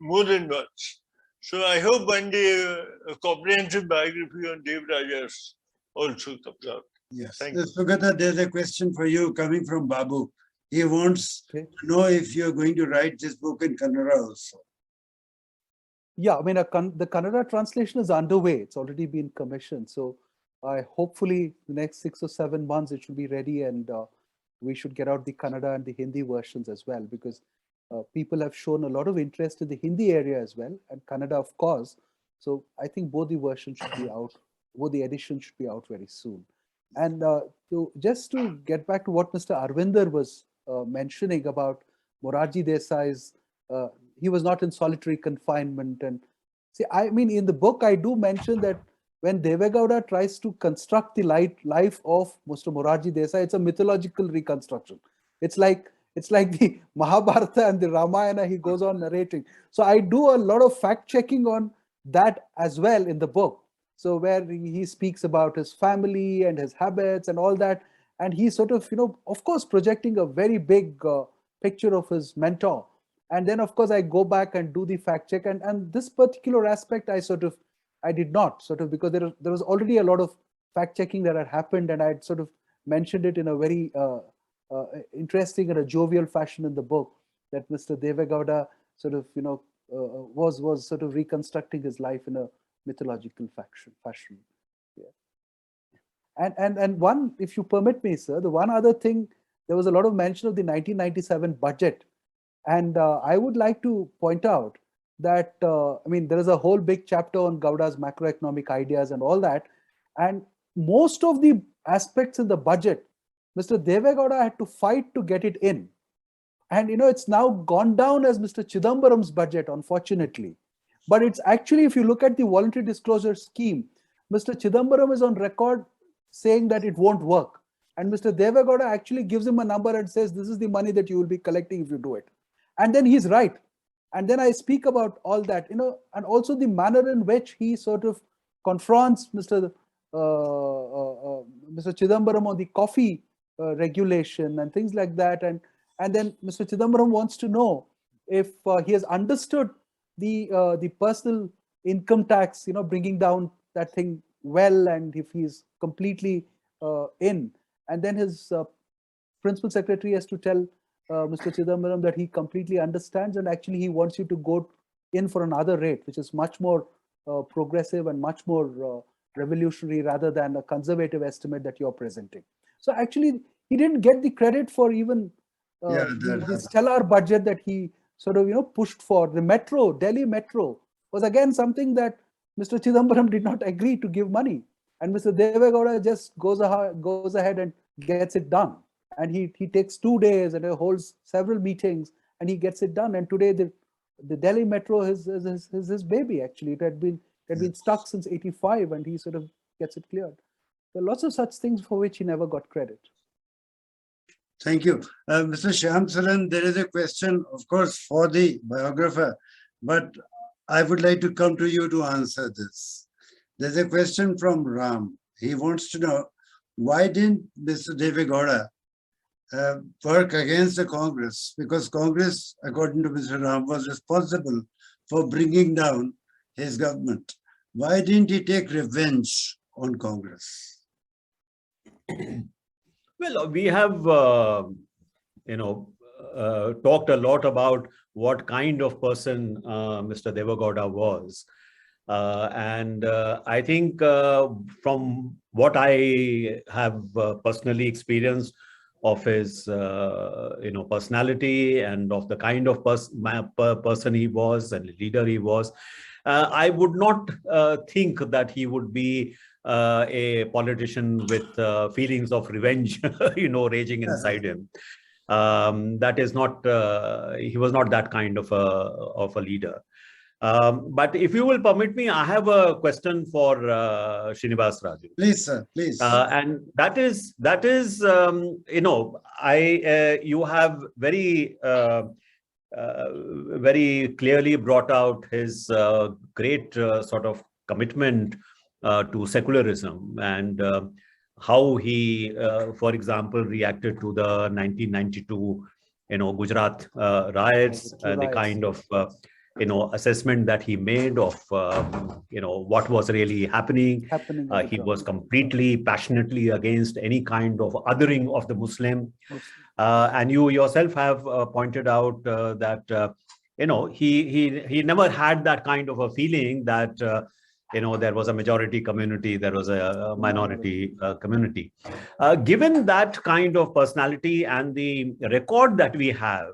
more than once. So I hope one day a comprehensive biography on Dev Rajas also comes out. Yes. Thank you. Sugata, there's a question for you coming from Babu. He wants Okay. to know if you're going to write this book in Kannada also. Yeah, I mean, the Kannada translation is underway. It's already been commissioned. So hopefully the next 6 or 7 months, it should be ready, and we should get out the Kannada and the Hindi versions as well, because people have shown a lot of interest in the Hindi area as well, and Kannada, of course. So I think both the versions should be out, both the editions should be out very soon. And just to get back to what Mr. Arvindar was mentioning about Morarji Desai's, he was not in solitary confinement. And see, I mean, in the book, I do mention that when Deve Gowda tries to construct the life of Mr. Morarji Desai, it's a mythological reconstruction. It's like the Mahabharata and the Ramayana he goes on narrating. So I do a lot of fact checking on that as well in the book. So where he speaks about his family and his habits and all that. And he's sort of, of course, projecting a very big picture of his mentor. And then, of course, I go back and do the fact check. And this particular aspect, I did not, because there was already a lot of fact checking that had happened. And I'd sort of mentioned it in a very interesting and a jovial fashion in the book, that Mr. Deve Gowda sort of, was sort of reconstructing his life in a mythological fashion. Yeah. And one, if you permit me, sir, the one other thing, there was a lot of mention of the 1997 budget. And I would like to point out that, I mean, there is a whole big chapter on Gowda's macroeconomic ideas and all that. And most of the aspects in the budget, Mr. Deve Gowda had to fight to get it in. And, it's now gone down as Mr. Chidambaram's budget, unfortunately. But it's actually, if you look at the voluntary disclosure scheme, Mr. Chidambaram is on record saying that it won't work. And Mr. Deve Gowda actually gives him a number and says, this is the money that you will be collecting if you do it. And then he's right. And then I speak about all that, and also the manner in which he sort of confronts Mr. Chidambaram on the coffee regulation and things like that. And then Mr. Chidambaram wants to know if he has understood the personal income tax, bringing down that thing well, and if he's completely in. And then his principal secretary has to tell Mr. Chidambaram that he completely understands, and actually he wants you to go in for another rate, which is much more progressive and much more revolutionary rather than a conservative estimate that you're presenting. So actually, he didn't get the credit for even the stellar budget that he sort of, pushed for. The metro, Delhi metro, was again something that Mr. Chidambaram did not agree to give money. And Mr. Deve Gowda just goes ahead and gets it done. And he takes 2 days and holds several meetings, and he gets it done. And today the Delhi metro is his baby. Actually, it had been stuck since '85, and he sort of gets it cleared. There are lots of such things for which he never got credit. Thank you. Mr. Shyam Saran, there is a question, of course, for the biographer, but I would like to come to you to answer this. There's a question from Ram. He wants to know, why didn't Mr. Deve Gowda work against the Congress? Because Congress, according to Mr. Ram, was responsible for bringing down his government. Why didn't he take revenge on Congress? Well, we have, talked a lot about what kind of person Mr. Deve Gowda was. And I think from what I have personally experienced of his, personality and of the kind of person he was and leader he was, I would not think that he would be a politician with feelings of revenge, raging inside him. That is not, he was not that kind of a leader. But if you will permit me, I have a question for Srinivasaraju. Please, sir, please. And that is, you have very, very clearly brought out his great sort of commitment to secularism, and how he, for example, reacted to the 1992, Gujarat riots, the kind of assessment that he made of what was really happening. He was completely passionately against any kind of othering of the Muslim. And you yourself have pointed out that he never had that kind of a feeling that there was a majority community, there was a minority community. Given that kind of personality and the record that we have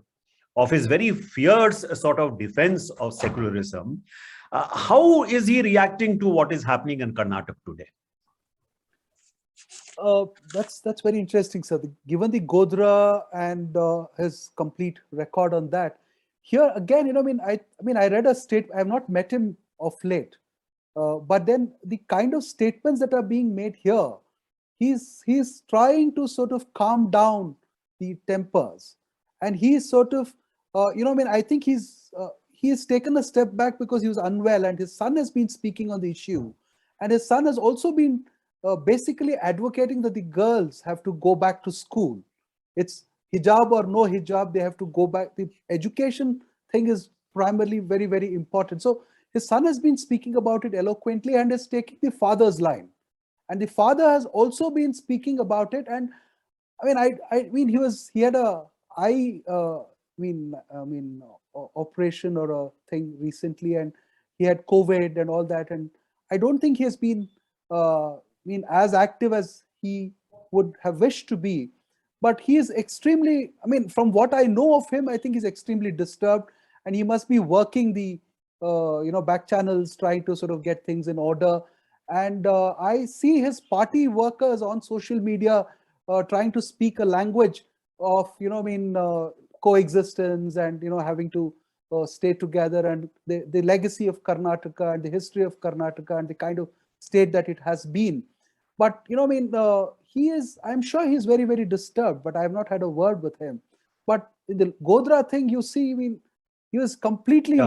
of his very fierce sort of defense of secularism, how is he reacting to what is happening in Karnataka today? That's very interesting, sir. Given the Godra and his complete record on that, here again, I read a statement. I have not met him of late, but then the kind of statements that are being made here, he's trying to sort of calm down the tempers, and he's sort of, I think he's taken a step back because he was unwell, and his son has been speaking on the issue, and his son has also been basically advocating that the girls have to go back to school. It's hijab or no hijab, they have to go back. The education thing is primarily very, very important. So his son has been speaking about it eloquently and is taking the father's line. And the father has also been speaking about it. And he had a eye, operation or a thing recently, and he had COVID and all that. And I don't think he has been as active as he would have wished to be, but he is extremely, from what I know of him, I think he's extremely disturbed, and he must be working the back channels, trying to sort of get things in order. And I see his party workers on social media trying to speak a language of coexistence and having to stay together, and the legacy of Karnataka and the history of Karnataka and the kind of state that it has been. But he is, I'm sure he's very, very disturbed, but I have not had a word with him. But in the Godra thing, you see, he was completely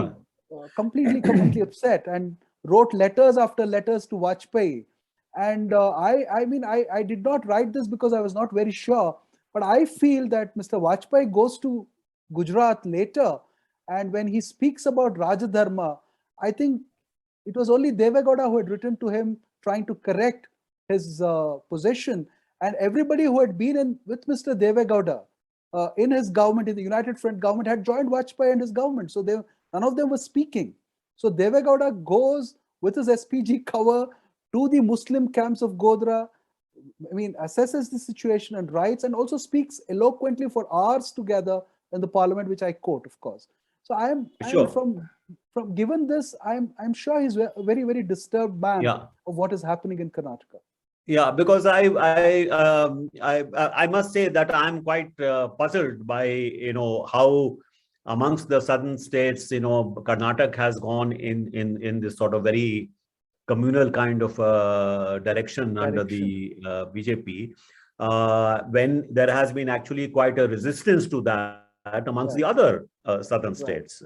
upset and wrote letters after letters to Vajpayee. And I did not write this because I was not very sure, but I feel that Mr. Vajpayee goes to Gujarat later, and when he speaks about Rajadharma, I think it was only Deve Gowda who had written to him trying to correct his position, and everybody who had been with Mr. Deve Gowda in his government, in the United Front government, had joined Vajpayee and his government. So none of them were speaking. So Deve Gowda goes with his SPG cover to the Muslim camps of Godra, assesses the situation and writes, and also speaks eloquently for hours together in the parliament, which I quote, of course. So I am from given this, I'm sure he's a very, very disturbed man of what is happening in Karnataka. Yeah, because I must say that I'm quite puzzled by how amongst the southern states, Karnataka has gone in this sort of very communal kind of direction under the BJP, when there has been actually quite a resistance to that amongst the other southern states.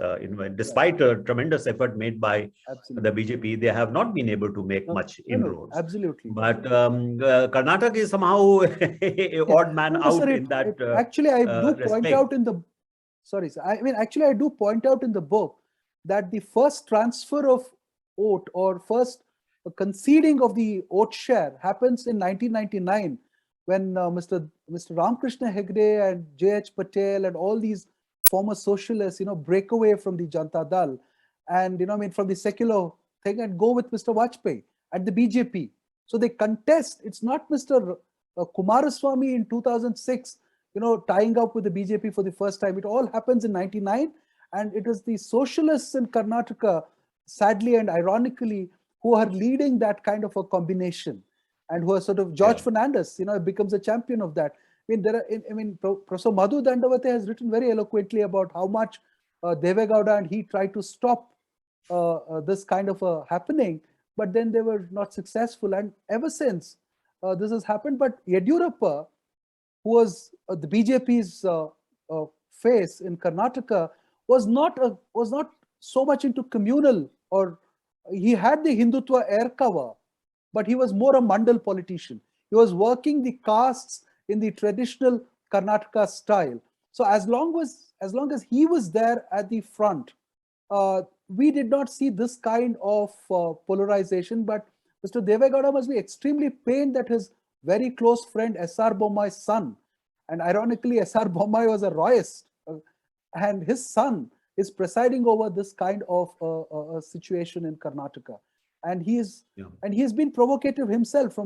Despite a tremendous effort made by the BJP, they have not been able to make much inroads. Absolutely. But Karnataka is somehow an odd man out in that. Actually, I do point out in the I do point out in the book that the first transfer of vote or first conceding of the vote share happens in 1999, when Mr. Ramkrishna Hegde and J.H. Patel and all these former socialists, break away from the Janata Dal and, from the secular thing and go with Mr. Vajpayee at the BJP. So they contest. It's not Mr. Kumaraswamy in 2006, tying up with the BJP for the first time. It all happens in 99. And it is the socialists in Karnataka, sadly and ironically, who are leading that kind of a combination, and who are sort of George Fernandez, becomes a champion of that. Professor Madhu Dandavate has written very eloquently about how much Deve Gowda and he tried to stop this kind of a happening, but then they were not successful. And ever since this has happened, but Yediyurappa, who was the BJP's face in Karnataka, was not so much into communal, or he had the Hindutva air cover, but he was more a mandal politician. He was working the castes in the traditional Karnataka style. So as long as he was there at the front, we did not see this kind of polarization. But Mr. Deve Gowda must be extremely pained that his very close friend S.R. Bommai's son, and ironically S.R. Bommai was a royist, and his son is presiding over this kind of situation in Karnataka. And he's been provocative himself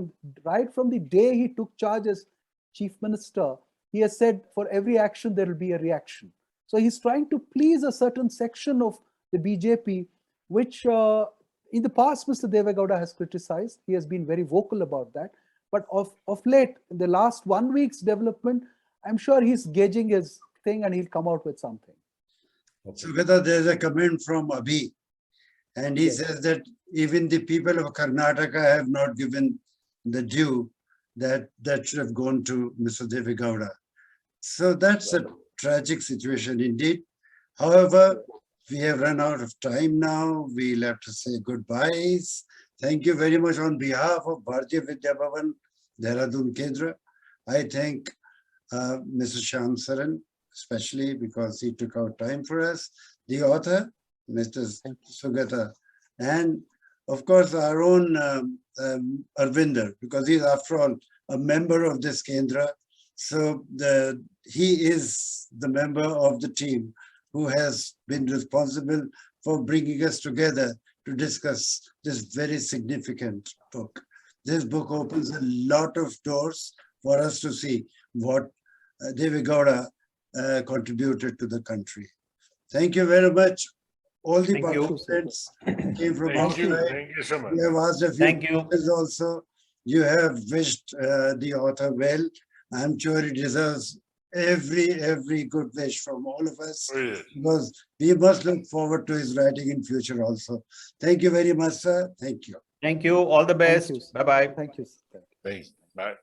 right from the day he took charge as chief minister. He has said for every action there will be a reaction. So he's trying to please a certain section of the BJP, which in the past Mr. Deve Gowda has criticized. He has been very vocal about that. But of late, in the last 1 week's development, I'm sure he's gauging his thing and he'll come out with something. So there's a comment from Abhi, and he says that even the people of Karnataka have not given the due that should have gone to Mr. Deve Gowda. So that's a tragic situation indeed. However, we have run out of time now. We'll have to say goodbyes. Thank you very much on behalf of Bharatiya Vidya Bhavan, Dehradun Kendra. I thank Mr. Shyam Saran, especially because he took out time for us, the author, Mr. Sugata, and of course our own Arvindar, because he's after all a member of this Kendra. So he is the member of the team who has been responsible for bringing us together to discuss this very significant book. This book opens a lot of doors for us to see what Deve Gowda contributed to the country. Thank you very much. All the participants came from outside. Thank you so much. You have asked a few questions also. You have wished the author well. I'm sure he deserves every good wish from all of us, because we must look forward to his writing in future also. Thank you very much, sir. Thank you. Thank you. All the best. Bye-bye. Thank you. Thanks. Bye.